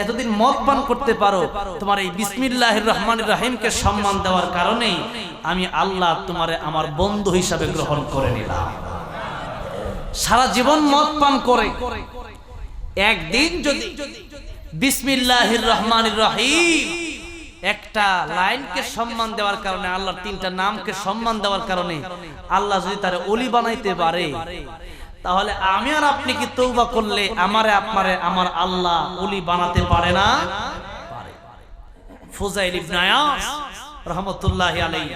এতদিন মদ পান করতে পারো, তোমার এই বিসমিল্লাহির রহমানির রহিমকে সম্মান দেওয়ার কারণেই আমি আল্লাহ তোমারে আমার বন্ধু হিসাবে গ্রহণ করে নিলাম। সারা জীবন মদ পান করে একদিন যদি বিসমিল্লাহির রহমানির রহিম একটা লাইনকে সম্মান দেওয়ার কারণে, আল্লাহর 3টা নামকে সম্মান দেওয়ার কারণে আল্লাহ যদি তারে ওলি বানাইতে পারে, তাহলে আমি আর আপনি কি তওবা করলে আমারে আপনারে আমার আল্লাহ ওলি বানাতে পারে না? পারে। ফুজাইল ইবনে আয়াস রাহমাতুল্লাহি আলাইহি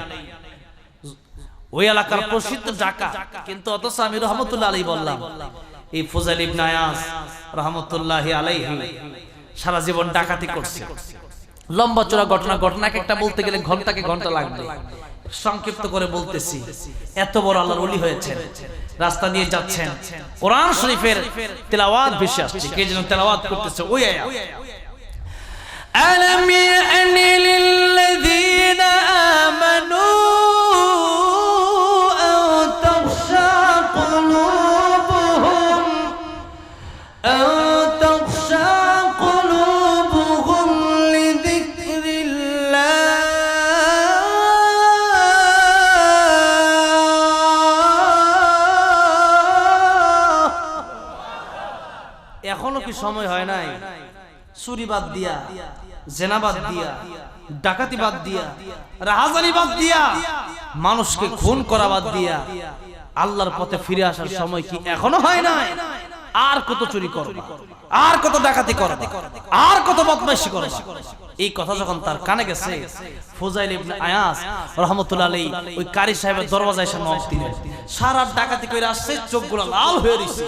ওই এলাকার প্রসিদ্ধ ডাকাত, কিন্তু অথচ আমি রাহমাতুল্লাহি আলাইহি বললাম, এই ফুজাইল ইবনে আয়াস রাহমাতুল্লাহি আলাইহি সারা জীবন ডাকাতি করছে। লম্বা চড়া ঘটনাকে একটা বলতে গেলে ঘন্টাকে ঘন্টা লাগবে, সংক্ষিপ্ত করে বলতেছি। এত বড় আল্লাহর ওলি হয়েছেন, রাস্তা দিয়ে যাচ্ছেন, কোরআন শরীফের তেলাওয়াত ভেসে আসছে, কে যেন তেলাওয়াত করতেছে ওই আয়াত, আলাম ইয়ানি লিল্লাযীনা আমানু আও তাখশা কুলুবুহুম আও তাখশা কুলুবুহুম এখনো কি সময় হয় নাই? চুরি বাদ দিয়া, জেনা বাদ দিয়া, ডাকাতি বাদ দিয়া, রাহাজানি বাদ দিয়া, মানুষকে খুন করা বাদ দিয়া আল্লাহর পথে ফিরে আসার সময় কি এখনো হয় নাই? আর কত চুরি করবা, আর কত ডাকাতি করবা, আর কত বদমাইশি করবা। এই কথা যখন তার কানে গেছে, ফুজাইল ইবনে আয়াস রাহমাতুল্লাহ আলাইহি ওই কারি সাহেবের দরজায় এসে নক দিলেন। সারা ডাকাতি কইরা আসছে, চোখগুলো লাল হয়ে রইছে।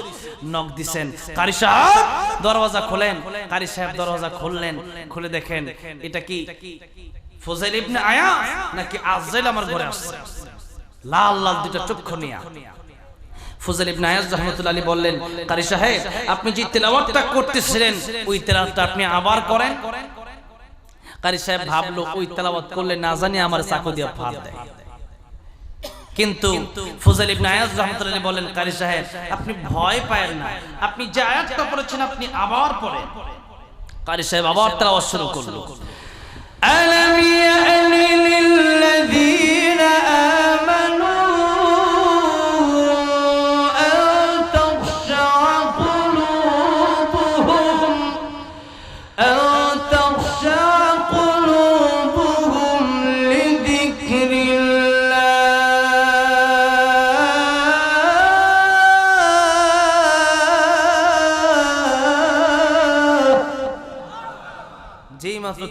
নক দিছেন, কারি সাহেব দরজা খোলেন। কারি সাহেব দরজা খুললেন, খুলে দেখেন এটা কি ফুজাইল ইবনে আয়াস নাকি আজরাইল আমার ঘরে আসছে। লাল লাল দুটো চক্ষু নিয়া ফুজাইল ইবনে আয়াস রাহমাতুল্লাহ আলাইহি বললেন, কারি সাহেব আপনি যে তেলাওয়াতটা করতেছিলেন ওই তেলাওয়াতটা আপনি আবার করেন। কারি সাহেব ভাবলো ওই তেলাওয়াত করলে না জানি আমার চাকু দিয়ে ফাঁদ দেয়। কিন্তু ফুজাইল ইবনে আয়াস রাহমাতুল্লাহ আলাইহি বলেন, কারি সাহেব আপনি ভয় পায়েন না, আপনি যে আয়াতটা পড়েছেন আপনি আবার পড়েন। কারি সাহেব আবার তেলাওয়াত শুরু করলো, আলাম ইয়ানি লিল্লাযীনা আমানু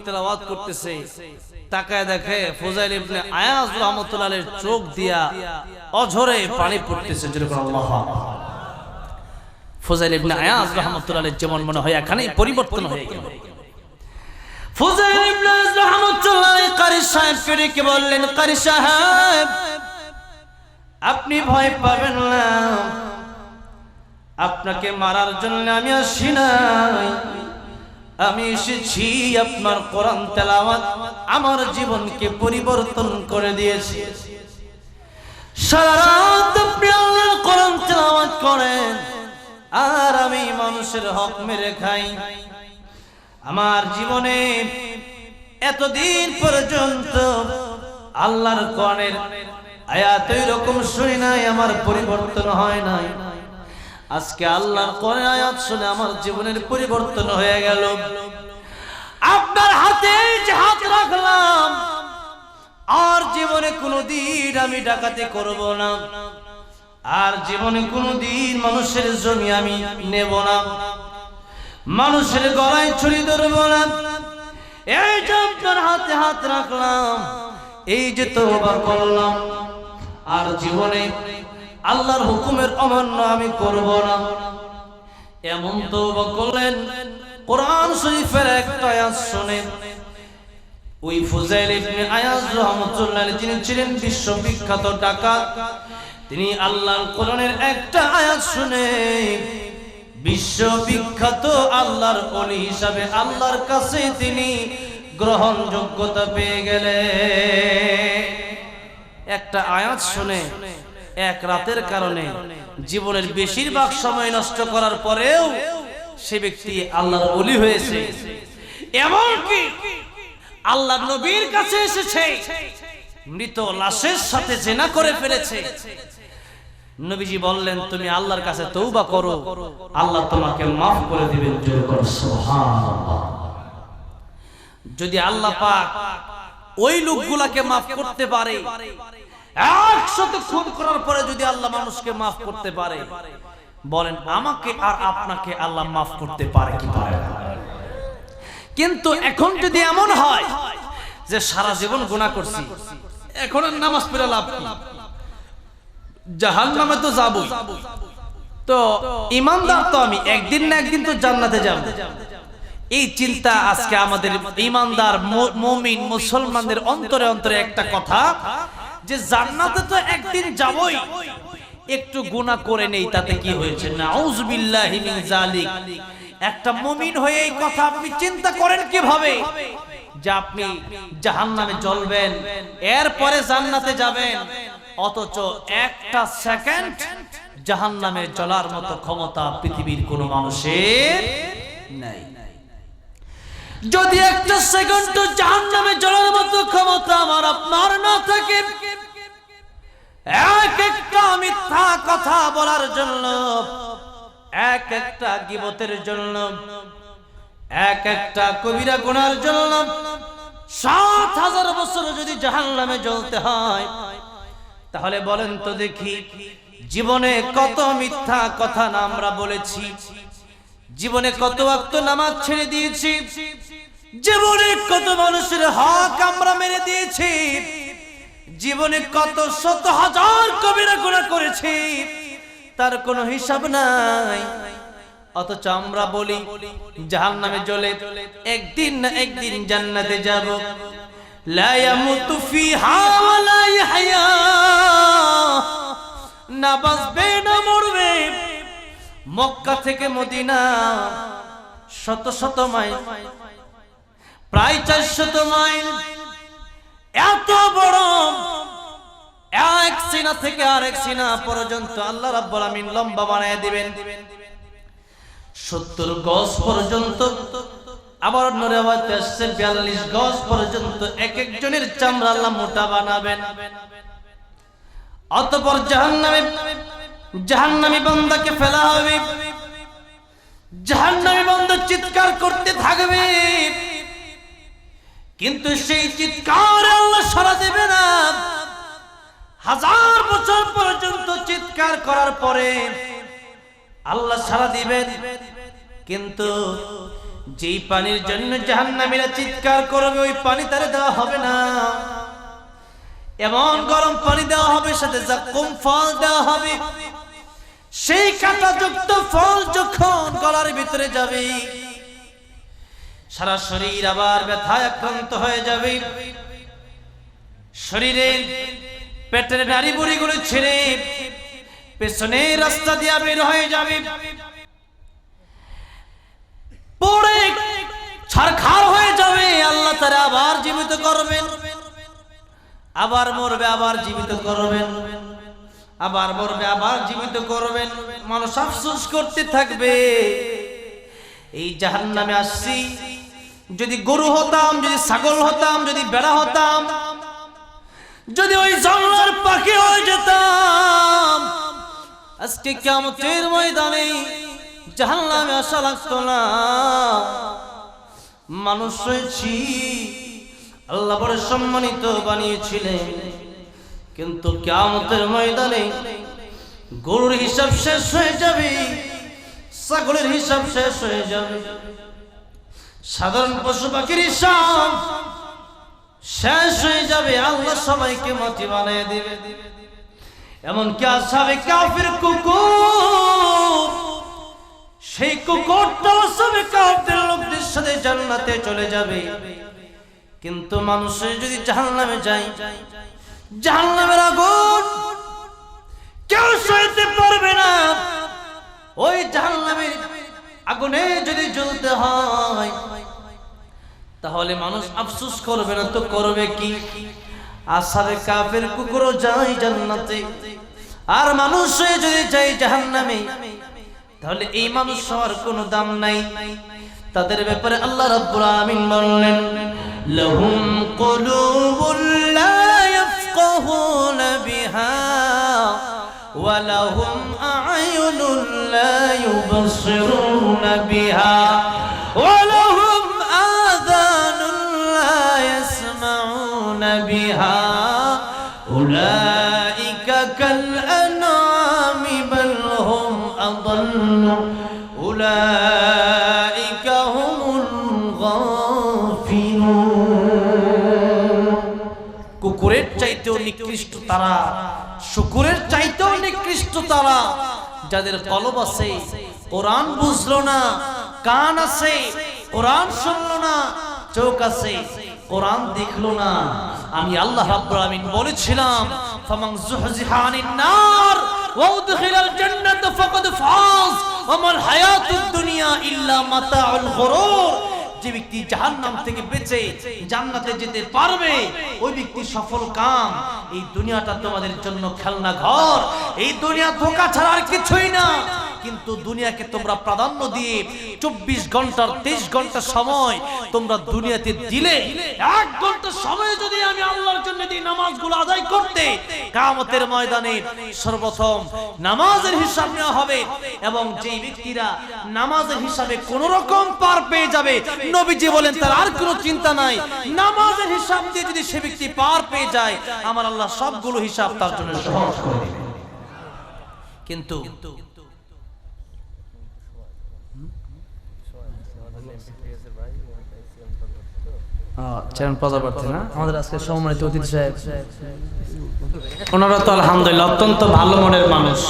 তেলাওয়াত করতেছে, তাকায় দেখে ফুজাইল ইবনে আয়াস রাহমাতুল্লাহ আলাইহির চোখ দিয়া অঝরে পানি পড়তেছে। যেরকম আল্লাহ ফুজাইল ইবনে আয়াস রাহমাতুল্লাহ আলাইহি যেমন মনে হয় এখানে পরিবর্তন হয়ে গেল। ফুজাইল ইবনে আয়াস রাহমাতুল্লাহ আলাইহি কারি সাহেবকে ডেকে বললেন, কারি সাহেব আপনি ভয় পাবেন না, আপনাকে মারার জন্য আমি আসি নাই, আমি এসেছি আপনার কোরআন তেলাওয়াত আমার জীবনকে পরিবর্তন করে দিয়েছে। সারা রাত আপনি আল্লাহর কোরআন তেলাওয়াত করেন আর আমি মানুষের হক মেরে খাই। আমার জীবনে এতদিন পর্যন্ত আল্লাহর কোরআনের আয়াত এরকম শুনি নাই, আমার পরিবর্তন হয় নাই। আজকে আল্লাহর কোরআনের আয়াত শুনে আমার জীবনের পরিবর্তন হয়ে গেল। আপনার হাতে যে হাত রাখলাম আর জীবনে কোনোদিন আমি ডাকাতি করব না, আর জীবনে কোনোদিন মানুষের জমি আমি নেব না, মানুষের গলায় ছুরি ধরব না। এই যে আপনার হাতে হাত রাখলাম, এই যে তওবা করলাম, আর জীবনে আল্লাহর হুকুমের অমান্য আমি করব না, এমন তওবা করলেন। কোরআন শরীফের একটা আয়াত শুনে ওই ফুজাইল ইবনে আয়াস রাহমাতুল্লাহ আলাইহি যিনি ছিলেন বিশ্ববিখ্যাত ডাকাত, তিনি আল্লাহর কোরআনের একটা আয়াত শুনে বিশ্ববিখ্যাত আল্লাহর ওলি হিসাবে আল্লাহর কাছে তিনি গ্রহণযোগ্যতা পেয়ে গেলেন। একটা আয়াত শুনে এক রাতের কারণে জীবনের বেশিরভাগ সময় নষ্ট করার পরেও সে ব্যক্তি আল্লাহর ওলি হয়েছে। এমনকি আল্লাহর নবীর কাছে এসেছে, মৃত লাশের সাথে জিনা করে ফেলেছে। নবীজি বললেন, তুমি আল্লাহর কাছে তওবা করো, আল্লাহ তোমাকে মাফ করে দিবেন। জোরে করো সুবহানাল্লাহ। যদি আল্লাহ পাক ওই লোকগুলাকে মাফ করতে পারে, 100 খুন করার পরে যদি আল্লাহ মানুষকে মাফ করতে পারে, বলেন আমাকে আর আপনাকে আল্লাহ মাফ করতে পারে কি পারে না? কিন্তু এখন যদি এমন হয় যে সারা জীবন গুনাহ করছি, এখন আর নামাজ পড়ে লাভ কি, জাহান্নামে তো যাব, তো ঈমানদার তো আমি একদিন না একদিন তো জান্নাতে যাব। এই চিন্তা আজকে আমাদের ঈমানদার মুমিন মুসলমানদের অন্তরে অন্তরে একটা কথা যে জান্নাতে তো একদিন যাবই, একটু গুনাহ করে নেই তাতে কি হয়েছে, নাউযু বিল্লাহি মিন যালিক। একটা মুমিন হয়ে এই কথা আপনি চিন্তা করেন কিভাবে যে আপনি জাহান্নামে জ্বলবেন এরপরে জান্নাতে যাবেন, অথচ একটা সেকেন্ড জাহান্নামে জ্বলার মতো ক্ষমতা পৃথিবীর কোনো মানুষের নাই। যদি একটা সেকেন্ড জাহান্নামে জ্বলার মতো ক্ষমতা আমার আপনার না থাকে, এক একটা মিথ্যা কথা বলার জন্য, এক একটা গীবতের জন্য, এক একটা কবিরা গুনার জন্য ৭,০০০ বছর যদি জাহান্নামে জ্বলতে হয়, তাহলে বলেন তো দেখি জীবনে কত মিথ্যা কথা না আমরা বলেছি, জীবনে কত ওয়াক্ত নামাজ ছেড়ে দিয়েছি, জীবনে কত মানুষের হক আমরা মেরে দিয়েছি, জীবনে কত শত হাজার কবিরা গুনাহ করেছি, তার কোনো হিসাব নাই। অথচ আমরা বলি জাহান্নামে জ্বলে একদিন না একদিন জান্নাতে যাব। লা ইয়ামুতু ফিহা ওয়া লা ইয়াহইয়া, না বাঁচবে না মরবে। মক্কা থেকে মদিনা শত শত মাইল, প্রায় 400 মাইল, এত বড় এক সিনা থেকে আরেক সিনা পর্যন্ত আল্লাহ রাব্বুল আমিন লম্বা বানায় দিবেন 70 গজ পর্যন্ত। আবার নরেওয়াতে আসছে 42 গজ পর্যন্ত এক একজনের চামড়া আল্লাহ মোটা বানাবেন। অতঃপর জাহান্নামী বান্দাকে ফেলা হবে, জাহান্নামী বান্দা চিৎকার করতে থাকবে, কিন্তু সেই চিৎকার আল্লাহ সাড়া দেবে না। 1000 বছর পর্যন্ত চিৎকার করার পরে আল্লাহ সাড়া দিবেন, কিন্তু যেই পানির জন্য জাহান্নামীরা চিৎকার করবে ওই পানি তারে দেওয়া হবে না। এমন গরম পানি দেওয়া হবে, সাথে যাকুম ফল দেওয়া হবে। সেই কাঁটাযুক্ত ফল যখন গলার ভিতরে যাবে, সারা শরীর আবার ব্যথায় আক্রান্ত হয়ে যাবে। শরীরের পেটের নাড়ি বুড়িগুলো ছেড়ে পেছনে রাস্তা দিয়ে বের হয়ে যাবে, পড়ে ছারখার হয়ে যাবে। আল্লাহ তারা আবার জীবিত করবেন, আবার মরবে আবার জীবিত করবেন, আবার মরবে আবার জীবিত করবেন। মানুষ আফসোস করতে থাকবে, এই জাহান্নামে আসছি, যদি গরু হতাম, যদি ছাগল হতাম, যদি বেড়া হতাম, যদি ওই জঙ্গলের পাখি হয়ে যেতাম, আজকে কিয়ামতের ময়দানে জাহান্নামে আসা লাগতো না। মানুষ হয়েছি, আল্লাহ বড় সম্মানিত বানিয়েছিলেন, কিন্তু কিয়ামতের ময়দানে গরুর হিসাব শেষ হয়ে যাবে, ছাগলের হিসাব শেষ হয়ে যাবে, সাধারণ পশু পাখির হিসাব শেষ হয়ে যাবে। আল্লাহ সবাইকে মাটি বানিয়ে দেবে। এমনকি আসহাবে কাফির কুকুর, সেই কুকুরটা আসহাবে কাফির লোকদের সাথে জান্নাতে চলে যাবে। কিন্তু মানুষের যদি জাহান্নামে যায়, জাহান্নামের আগুন কেউ সইতে পারবে না। ওই জাহান্নামের আগুনে যদি জ্বলতে হয়, তাহলে মানুষ আফসোস করবে না তো করবে কি? আসহাবে কাফির কুকুরও যায় জান্নাতে, আর মানুষ যদি যায় জাহান্নামে, তাহলে এই মানুষ হওয়ার কোনো দাম নাই। তাদের ব্যাপারে আল্লাহ রাব্বুল আমিন বললেন, লাহুম কুলুবুল লা ইয়াফকাহুনা বিহা ওয়া লাহুম আ'য়ুনুন লা ইউবসিরুনা বিহা ওয়া লাহুম আযানুন লা ইয়াসমাউনা বিহা উলাইকা কাল আনআমি বাল হুম আযাল্লু উলাইকা হুমুল গাফিলুন। কুকুরের চাইতেও নিকৃষ্ট তারা, শুকুরের চাইতেও নিকৃষ্ট তারা, যাদের কলব আছে, কোরআন বুঝলো না, কান আছে, কোরআন শুনলো না, চোখ আছে, কোরআন দেখলো না। আমি আল্লাহ রাব্বুল আমিন বলেছিলাম, ফামান যুহজিহা আনিন নার ওয়া উদখিলাল জান্নাতা ফাকাদ ফাজ ওয়া মাল হায়াতুদ দুনিয়া ইল্লা মাতাউল গুরুর। যে ব্যক্তি জাহান্নাম থেকে বেঁচে জান্নাতে যেতে পারবে, ওই ব্যক্তি সফল কাম। এই দুনিয়াটা তোমাদের জন্য খেলনা ঘর, এই দুনিয়া ধোঁকা ছাড়া আর কিছুই না। কিন্তু দুনিয়াকে তোমরা প্রাধান্য দিয়ে 24 ঘন্টার 23 ঘন্টা সময় তোমরা দুনিয়াতে দিলে, 1 ঘন্টা সময় যদি আমি আল্লাহর জন্য দিই নামাজগুলো আদায় করতে, কিয়ামতের ময়দানে সর্বপ্রথম নামাজের হিসাব নেওয়া হবে এবং যেই ব্যক্তিরা নামাজের হিসাবে কোন রকম পার পেয়ে যাবে, নবীজি বলেন তার আর কোনো চিন্তা নাই, নামাজের হিসাব দিয়ে যদি সে ব্যক্তি পার পেয়ে যায় আমার আল্লাহ সবগুলো হিসাব তার জন্য সহজ করে দিবেন। কিন্তু আমাদের আজকে সম্মানিত অতিথি সাহেব, ওনারা তো আলহামদুলিল্লাহ অত্যন্ত ভালো মনের মানুষ।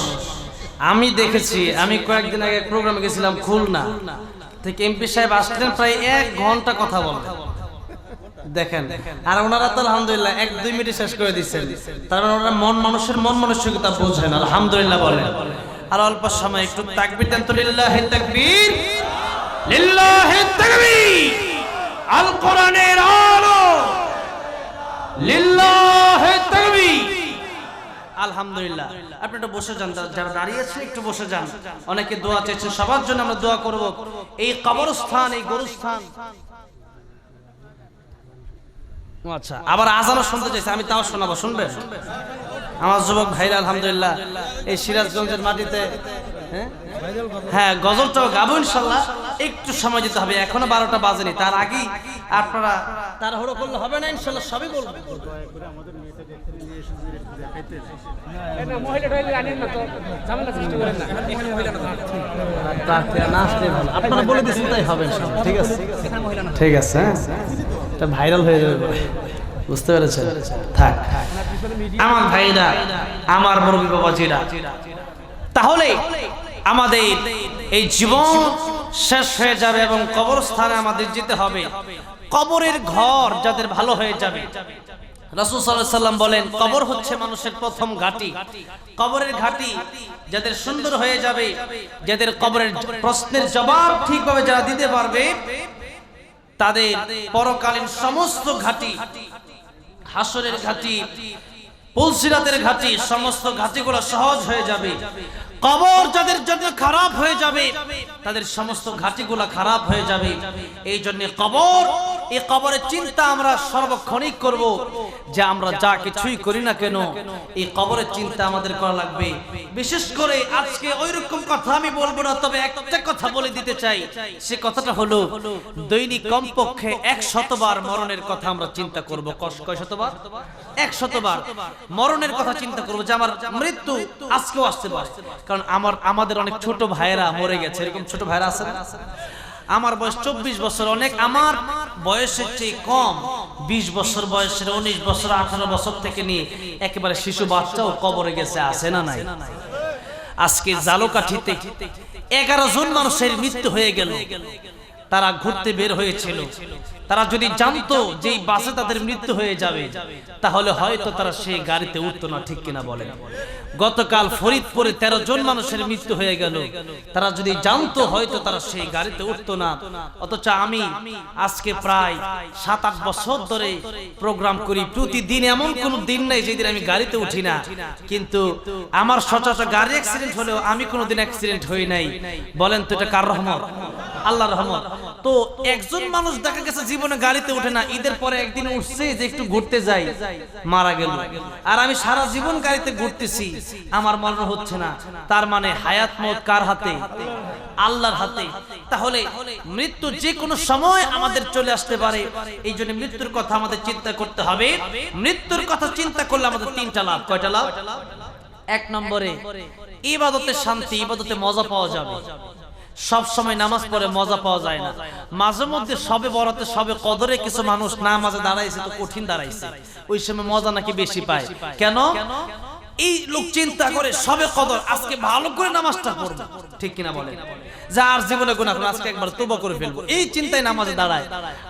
আমি দেখেছি, আমি কয়েকদিন আগে প্রোগ্রামে গেছিলাম খুলনা থেকে, এমপি সাহেব আসলেন প্রায় 1 ঘন্টা কথা বললেন, দেখেন। আর ওনারা তো আলহামদুলিল্লাহ 1-2 মিনিটে শেষ করে দিচ্ছেন। তার মানে ওনারা মানুষের মন মানসিকতা বোঝেন, আলহামদুলিল্লাহ বলেন। আর অল্প সময় একটু তাকবীর দেন তো, লিল্লাহি তাকবীর, লিল্লাহি তাকবীর, আল কোরআনের আলো, লিল্লাহি তাকবীর। আলহামদুলিল্লাহ। আপনি একটু বসে যান, যারা দাঁড়িয়ে আছেন একটু বসে যান। অনেকে দোয়া চাইছেন, সবার জন্য আমরা দোয়া করব। এই কবরস্থান, এই গোরস্থান, আচ্ছা আবার আজানও শুনতে চাইছে, আমি তাও শোনাবো, শুনবেন? আমার যুবক ভাইরা আলহামদুলিল্লাহ এই সিরাজগঞ্জের মাটিতে হ্যাঁ গজলটাও গাবো ইনশাআল্লাহ। একটু সময় দিতে হবে, এখনো 12টা বাজেনি, তার আগেই আপনারা তাড়াহুড়ো করলে হবে না, ইনশাআল্লাহ সবই বলবো। আপনারা বলে দিচ্ছেন তাই হবে, ঠিক আছে ঠিক আছে, এটা ভাইরাল হয়ে যাবে, বুঝতে পেরেছেন? থাক আমার ভাইরা, আমার মুরব্বি বাবাজিরা, তাহলে আমাদের এই জীবন শেষ হয়ে যাবে এবং কবরস্থানে আমাদের যেতে হবে। কবরের ঘর যাদের ভালো হয়ে যাবে, রাসূল সাল্লাল্লাহু আলাইহি সাল্লাম বলেন কবর হচ্ছে মানুষের প্রথম ঘাঁটি। কবরের ঘাঁটি যাদের সুন্দর হয়ে যাবে, যাদের কবরের প্রশ্নের জবাব ঠিকভাবে যারা দিতে পারবে, তাদের পরকালীন সমস্ত ঘাঁটি, হাসরের ঘাঁটি, পুলসিরাতের ঘাঁটি, সমস্ত ঘাঁটিগুলো সহজ হয়ে যাবে। কবর যাদের জন্য খারাপ হয়ে যাবে, তাদের সমস্ত ঘাঁটিগুলো খারাপ হয়ে যাবে। এই জন্য কবর, এই কবরের চিন্তা আমরা সর্বক্ষণই করব, যে আমরা যা কিছুই করি না কেন এই কবরের চিন্তা আমাদের করা লাগবে। বিশেষ করে আজকে ওইরকম কথা আমি বলবো না, তবে একটা কথা বলে দিতে চাই। সে কথাটা হলো দৈনিক কমপক্ষে 100 বার মরণের কথা আমরা চিন্তা করব। কয় শতবার? 100 বার মরণের কথা চিন্তা করব, যে আমার মৃত্যু আজকেও আসতে পারে। কারণ আমাদের অনেক ছোট ভাইয়েরা মরে গেছে, এরকম ছোট ভাইয়েরা আছে না? আমার বয়স 24 বছর, অনেক আমার বয়সের চেয়ে কম 20 বছর বয়সের, 19 বছর, 18 বছর থেকে নিয়ে একেবারে শিশু বাচ্চাও কবরে গেছে, আছে না নাই? আজকে জালকাঠিতে 11 জন মানুষের মৃত্যু হয়ে গেল। তারা ঘুরতে বের হয়েছিল, তারা যদি জানতো যে এই বাসে তাদের মৃত্যু হয়ে যাবে, তাহলে হয়তো তারা সেই গাড়িতে উঠতো না, ঠিক কিনা বলেন? গতকাল ফরিদপুরে 13 জন মানুষের মৃত্যু হয়ে গেল, তারা যদি জানতো হয়তো তারা সেই গাড়িতে উঠতো না। অথচ আমি আজকে প্রায় 7-8 বছর ধরে প্রোগ্রাম করি, প্রতিদিন এমন কোন দিন নাই যেদিন আমি গাড়িতে উঠি না। কিন্তু আমার সচরাচর গাড়ি অ্যাক্সিডেন্ট হলেও আমি কোনোদিন অ্যাক্সিডেন্ট হই নাই। বলেন তো এটা কার রহমত? আল্লাহর রহমত। তো একজন মানুষ দেখা গেছে জীবনে গাড়িতে উঠে না, ঈদের পরে একদিন উঠছে যে একটু ঘুরতে যাই, মারা গেল। আর আমি সারা জীবন গাড়িতে ঘুরতেছি, আমার মনে হচ্ছে না। তার মানে হায়াত মওত কার হাতে? আল্লাহর হাতে। তাহলে মৃত্যু যে কোনো সময় আমাদের চলে আসতে পারে। এই জন্য মৃত্যুর কথা আমাদের চিন্তা করতে হবে। মৃত্যুর কথা চিন্তা করলে আমাদের 3টা লাভ। কয়টা লাভ? 1 নম্বরে ইবাদতে শান্তি, ইবাদতে মজা পাওয়া যাবে। সব সময় নামাজ পড়ে মজা পাওয়া যায় না। মাঝে মধ্যে সবে বরাতে, সবে কদরে কিছু মানুষ নামাজে দাঁড়াইছে, তো কঠিন দাঁড়াইছে, ওই সময় মজা নাকি বেশি পায়। কেন? এই লোক চিন্তা করে সবে কদর আজকে ভালো করে নামাজটা পড়বো, ঠিক কিনা বলে? যার জীবনে গুনাহ করে আজকে একবার তওবা করে ফেলবো, এই চিন্তায় নামাজে দাঁড়ায়।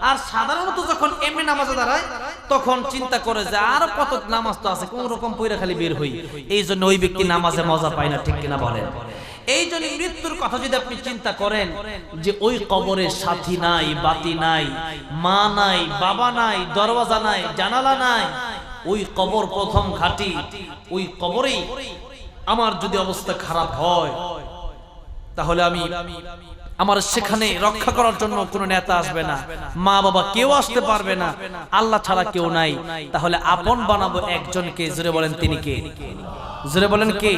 আর সাধারণত যখন এমনি নামাজে দাঁড়ায় তখন চিন্তা করে যে আর কত নামাজ তো আছে, কোন রকম পয়রা খালি বের হই। এই জন্য ওই ব্যক্তি নামাজে মজা পায় না, ঠিক কিনা বলেন? এই জন্য মৃত্যুর কথা যদি আপনি চিন্তা করেন যে ওই কবরে সাথী নাই, বাতি নাই, মা নাই, বাবা নাই, দরওয়াজা নাই, জানালা নাই, ওই কবর প্রথম ঘাঁটি। ওই কবরেই আমার যদি অবস্থা খারাপ হয়, তাহলে আমার সেখানে রক্ষা করার জন্য কোনো নেতা আসবে না, মা বাবা কেউ আসতে পারবে না, আল্লাহ ছাড়া কেউ নাই। তাহলে আপন বানাবো একজনকে। জোরে বলেন তিনি কে? জোরে বলেন কে?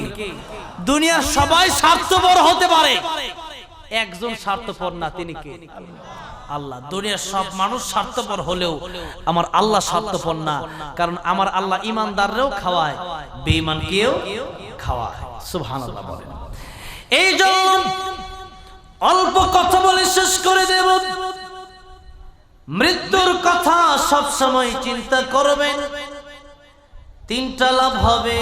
দুনিয়ার সবাই স্বার্থপর হতে পারে, একজন স্বার্থপর না, তিনি কে? আল্লাহ। দুনিয়ার সব মানুষ স্বার্থপর হলেও আমার আল্লাহ স্বার্থপর না, কারণ আমার আল্লাহ ইমানদাররাও খাওয়ায়, বেঈমানকেও খাওয়ায়। সুবহানাল্লাহ বলেন। এই জন্য অল্প কথা বলে শেষ করে দেব। মৃত্যুর কথা সব সময় চিন্তা করবেন। তিনটা লাভ হবে।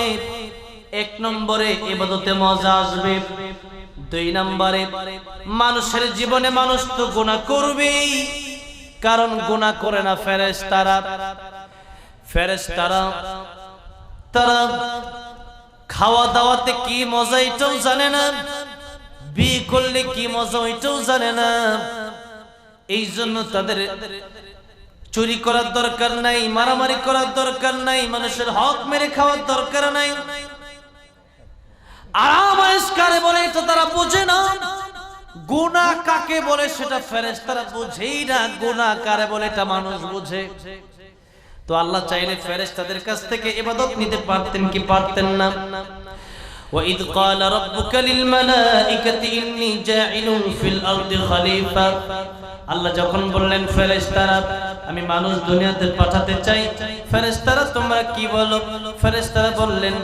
এক নম্বরে ইবাদতে মজা আসবে, দুই নম্বরে মানুষের জীবনে মানুষ তো গুনাহ করবেই, কারণ গুনাহ করে না ফেরেশতারা। তারা খাওয়া দাওয়াতে কি মজা এটাও জানে না, বিয়ে করলে কি মজা ওইটাও জানে না। এই জন্য তাদের চুরি করার দরকার নাই, মারামারি করার দরকার নাই, মানুষের হক মেরে খাওয়ার দরকার নাই। আরাম আয়েশ কারে বলে এটা তারা বোঝে না। গুনাহ কাকে বলে সেটা ফেরেশতারা বোঝেই না, গুনাহ কারে বলে এটা মানুষ বোঝে। তো আল্লাহ চাইলে ফেরেশতাদের কাছ থেকে ইবাদত নিতে পারতেন কি পারতেন না? وَإِذْ قَالَ رَبُّكَ لِلْمَلَائِكَةِ إِنِّي جَاعِلٌ فِي الْأَرْضِ خَلِيفَةً, আল্লাহ যখন বললেন ফেরেশতারা আমি মানুষ দুনিয়াতে পাঠাতে চাই, ফেরেশতারা তোমরা কি বলো? ফেরেশতারা বললেন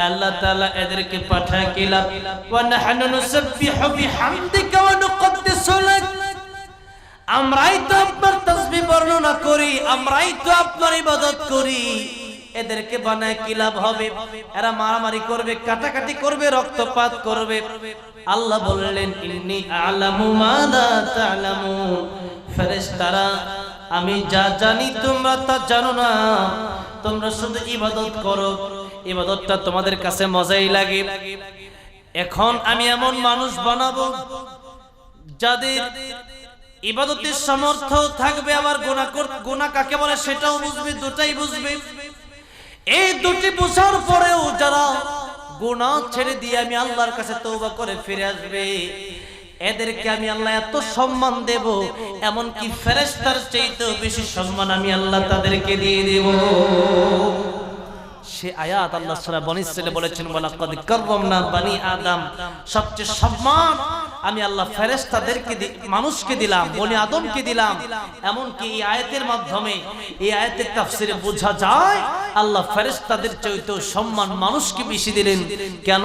আল্লাহ তাআলা এদেরকে পাঠায় কি লাভ? ওয়া নাহনু নুসাব্বিহু বিহামদিকা ওয়া নুকদ্দিসু লাক, আমরাই তো আপনার তাসবিহ বর্ণনা করি, আমরাই তো আপনার ইবাদত করি, এদেরকে বানায় কি লাভ হবে? এরা মারামারি করবে, কাটাকাটি করবে, রক্তপাত করবে। আল্লাহ বললেন ইন্নী আ'লামু মা লা তা'লামুন, ফেরেশতারা আমি যা জানি তোমরা তা জানো না, তোমরা শুধু ইবাদত করো, ইবাদতটা তোমাদের কাছে মজাই লাগে। এখন আমি এমন মানুষ বানাবো যাদের ইবাদতের সামর্থ্য থাকবে, আবার গুনাহ কাকে বলে সেটাও বুঝবে, দুটাই বুঝবে। এই দুটি বোঝার পরেও যারা গুনাহ ছেড়ে দিয়ে আমি আল্লাহর কাছে তওবা করে ফিরে আসবে, এদেরকে আমি আল্লাহ এত সম্মান দেব, এমনকি ফেরেশতার চাইতেও বেশি সম্মান আমি আল্লাহ তাদেরকে দিয়ে দেব। সে আয়াত আল্লাহ সূরা বনী ইসরাঈলে বলেছেন ওয়ালাকাদ কাররামনা বনি আদম, সবচেয়ে সম্মান আমি আল্লাহ ফেরেশতাদেরকে মানুষকে দিলাম, বনি আদমকে দিলাম। এমনকি এই আয়াতের মাধ্যমে, এই আয়াতের তাফসিরে বোঝা যায় আল্লাহ ফেরেশতাদের চাইতেও সম্মান মানুষকে বেশি দিলেন। কেন?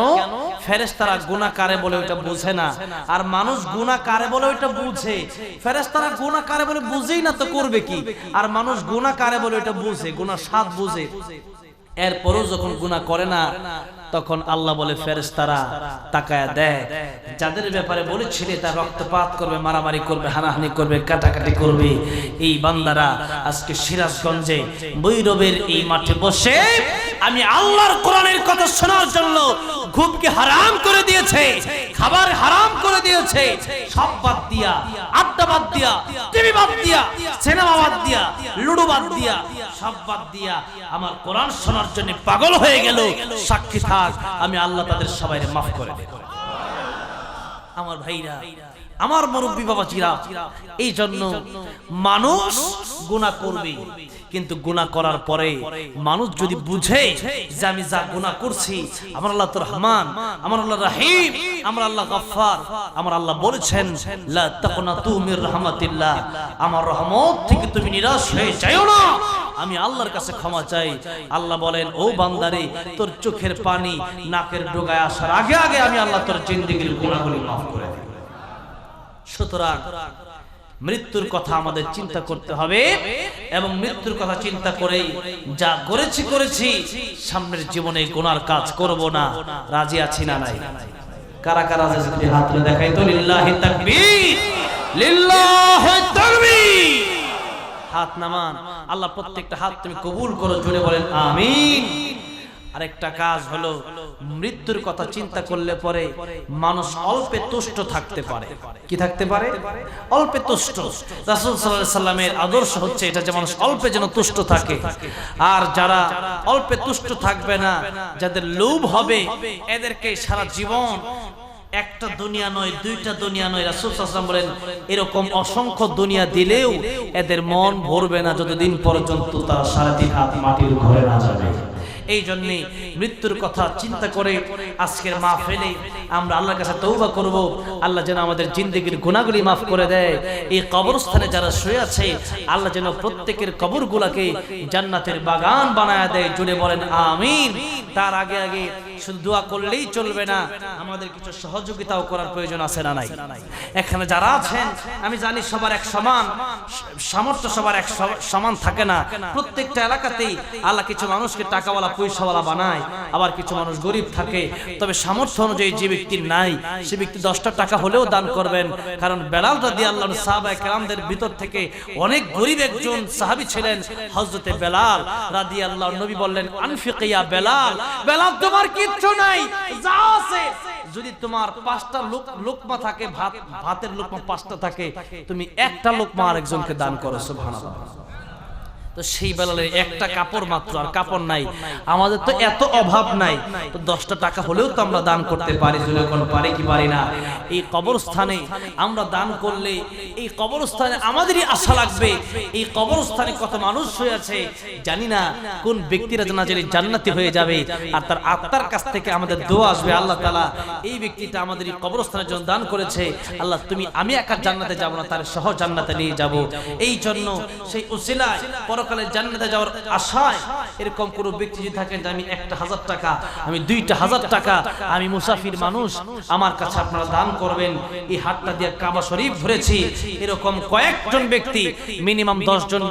ফেরেশতারা গুনাহ করে বলে ওটা বুঝে না, আর মানুষ গুনাহ করে বলে ওটা বুঝে। ফেরেশতারা গুনাহ করে বলে বুঝেই না তো করবে কি, আর মানুষ গুনাহ করে বলে ওটা বুঝে, গুনাহ স্বাদ বুঝে। এরপরও যখন গুনাহ করে না তখন আল্লাহ বলে ফেরেশতারা তাকায়া দেয়, যাদের ব্যাপারে বলেছিলে তারা রক্তপাত করবে, মারামারি করবে, হানাহানি করবে, কাটাকাটি করবে, এই বান্দারা আজকে সিরাজগঞ্জে বৈরবের এই মাঠে বসে আমি আল্লাহর কোরআনের কথা শোনার জন্য ঘুমকে হারাম করে দিয়েছে, খাবার হারাম করে দিয়েছে, সব বাদ দিয়া, আড্ডা বাদ দিয়া, টিভি বাদ দিয়া, সিনেমা বাদ দিয়া, লুডো বাদ দিয়া, সব বাদ দিয়া আমার কোরআন শোনার জন্য পাগল হয়ে গেল। সাক্ষী থাক আমি আল্লাহ তাদের সবাইকে মাফ করে দেব। আমার ভাইরা, আমার মুরব্বী বাবাজিরা, এই জন্য মানুষ গুনাহ করবে, কিন্তু গুনাহ করার পরে মানুষ যদি বুঝে যে আমি যা গুনাহ করছি আমার আল্লাহ তো রহমান, আমার আল্লাহ রহিম, আমার আল্লাহ গফফার, আমার আল্লাহ বলেছেন লা তাকনাতু মির রাহমাতিল্লাহ, আমার রহমত থেকে তুমি নিরাশ হয়ে যাও না, আমি আল্লাহর কাছে ক্ষমা চাই। আল্লাহ বলেন ও বান্দারে, তোর চোখের পানি নাকের ডগায় আসার আগে আগে আমি আল্লাহ তোর জিন্দেগীর গুনাহগুলো মাফ করে দেব। সুতরাং মৃত্যুর কথা আমাদের চিন্তা করতে হবে, এবং মৃত্যুর কথা চিন্তা করে যা করেছি সামনের জীবনে গুনার কাজ করব না। রাজি আছি না নাই? কারা কারা যদি হাত তুলে দেখাই তো লিল্লাহি তাকবীর, লিল্লাহি তাকবীর। হাত নামান, আল্লাহ প্রত্যেকটা হাত তুমি কবুল করো, জোরে বলেন আমিন। আরেকটা কাজ হলো মৃত্যুর কথা চিন্তা করলে পরে মানুষ অল্পে তুষ্ট থাকতে পারে। কি থাকতে পারে? অল্পে তুষ্ট। রাসূল সাল্লাল্লাহু আলাইহি সাল্লামের আদর্শ হচ্ছে এটা যে মানুষ অল্পে যেন তুষ্ট থাকে। আর যারা অল্পে তুষ্ট থাকবে না, যাদের লোভ হবে, এদেরকে সারা জীবন একটা দুনিয়া নয়, দুইটা দুনিয়া নয়, রাসূল সাল্লাল্লাহু আলাইহি ওয়াসাল্লাম বলেন এরকম অসংখ্য দুনিয়া দিলেও এদের মন ভরবে না যতদিন পর্যন্ত তারা 3.5 হাত মাটির ঘরে না যাবে। এই জন্যে মৃত্যুর কথা চিন্তা করে আজকের মাহফিলে আমরা আল্লাহর কাছে তওবা করব, আল্লাহ যেন আমাদের জিন্দেগির গুনাহগুলি মাফ করে দেয়। এই কবরস্থানে যারা শুয়ে আছে আল্লাহ যেন প্রত্যেকের কবরগুলোকে জান্নাতের বাগান বানায় দেয়। জুড়ে বলেন আমিন। তার আগে আগে শুধু দোয়া করলেই চলবে না, আমাদের কিছু সহযোগিতাও করার প্রয়োজন আছে না নাই? এখানে যারা আছেন আমি জানি সবার এক সমান সামর্থ্য, সবার এক সমান থাকে না। প্রত্যেকটা এলাকাতেই আল্লাহ কিছু মানুষকে টাকাওয়ালা পয়সাওয়ালা বানায়, আবার কিছু মানুষ গরিব থাকে। তবে সামর্থ্য অনুযায়ী যে ব্যক্তির নাই সে ব্যক্তি 10টা টাকা হলেও দান করবেন। কারণ বেলাল রাদিয়াল্লাহু আনহু সাহাবায়ে কেরামদের ভিতর থেকে অনেক গরিব একজন সাহাবী ছিলেন, হযরতে বেলাল রাদিয়াল্লাহু আনহু। নবী বললেন আনফিক ইয়া বেলাল, বেলাল তোমার কিচ্ছু নাই, যা আছে যদি তোমার 5টা লোকমা থাকে, ভাতের লোকমা 5টা থাকে, তুমি একটা লোকমা আরেকজনকে দান করো। সুবহানাল্লাহ। তো সেই বেলালের একটা কাপড় মাত্র, আর কাপড় নাই। আমাদের তো এত অভাব নাই, তো 10টা টাকা হলেও তো আমরা দান করতে পারি। যখন পারি কি পারি না? এই কবরস্থানে আমরা দান করলে এই কবরস্থানে আমাদেরই আশা লাগবে। এই কবরস্থানে কত মানুষ হয়ে আছে জানি না, কোন ব্যক্তিরা জানাজানি জান্নাতি হয়ে যাবে, আর তার আত্মার কাছ থেকে আমাদের দোয়া আসবে, আল্লাহ তাআলা এই ব্যক্তিটা আমাদের এই কবরস্থানের জন্য দান করেছে, আল্লাহ তুমি, আমি একা জান্নাতে যাব না, তার সহ জান্নাতে নিয়ে যাব। এই জন্য সেই উসিলায় পরকালে জান্নাতে যাওয়ার আশায় এরকম কোন ব্যক্তি যদি থাকেন যে আমি 1000 টাকা, আমি 2000 টাকা, আমি মুসাফির মানুষ, আমার কাছে আপনারা দান করবেন, এই হাতটা দিয়ে কাবা শরীফ ধরেছি, এরকম কয়েকজন ব্যক্তি, মিনিমাম 10 জন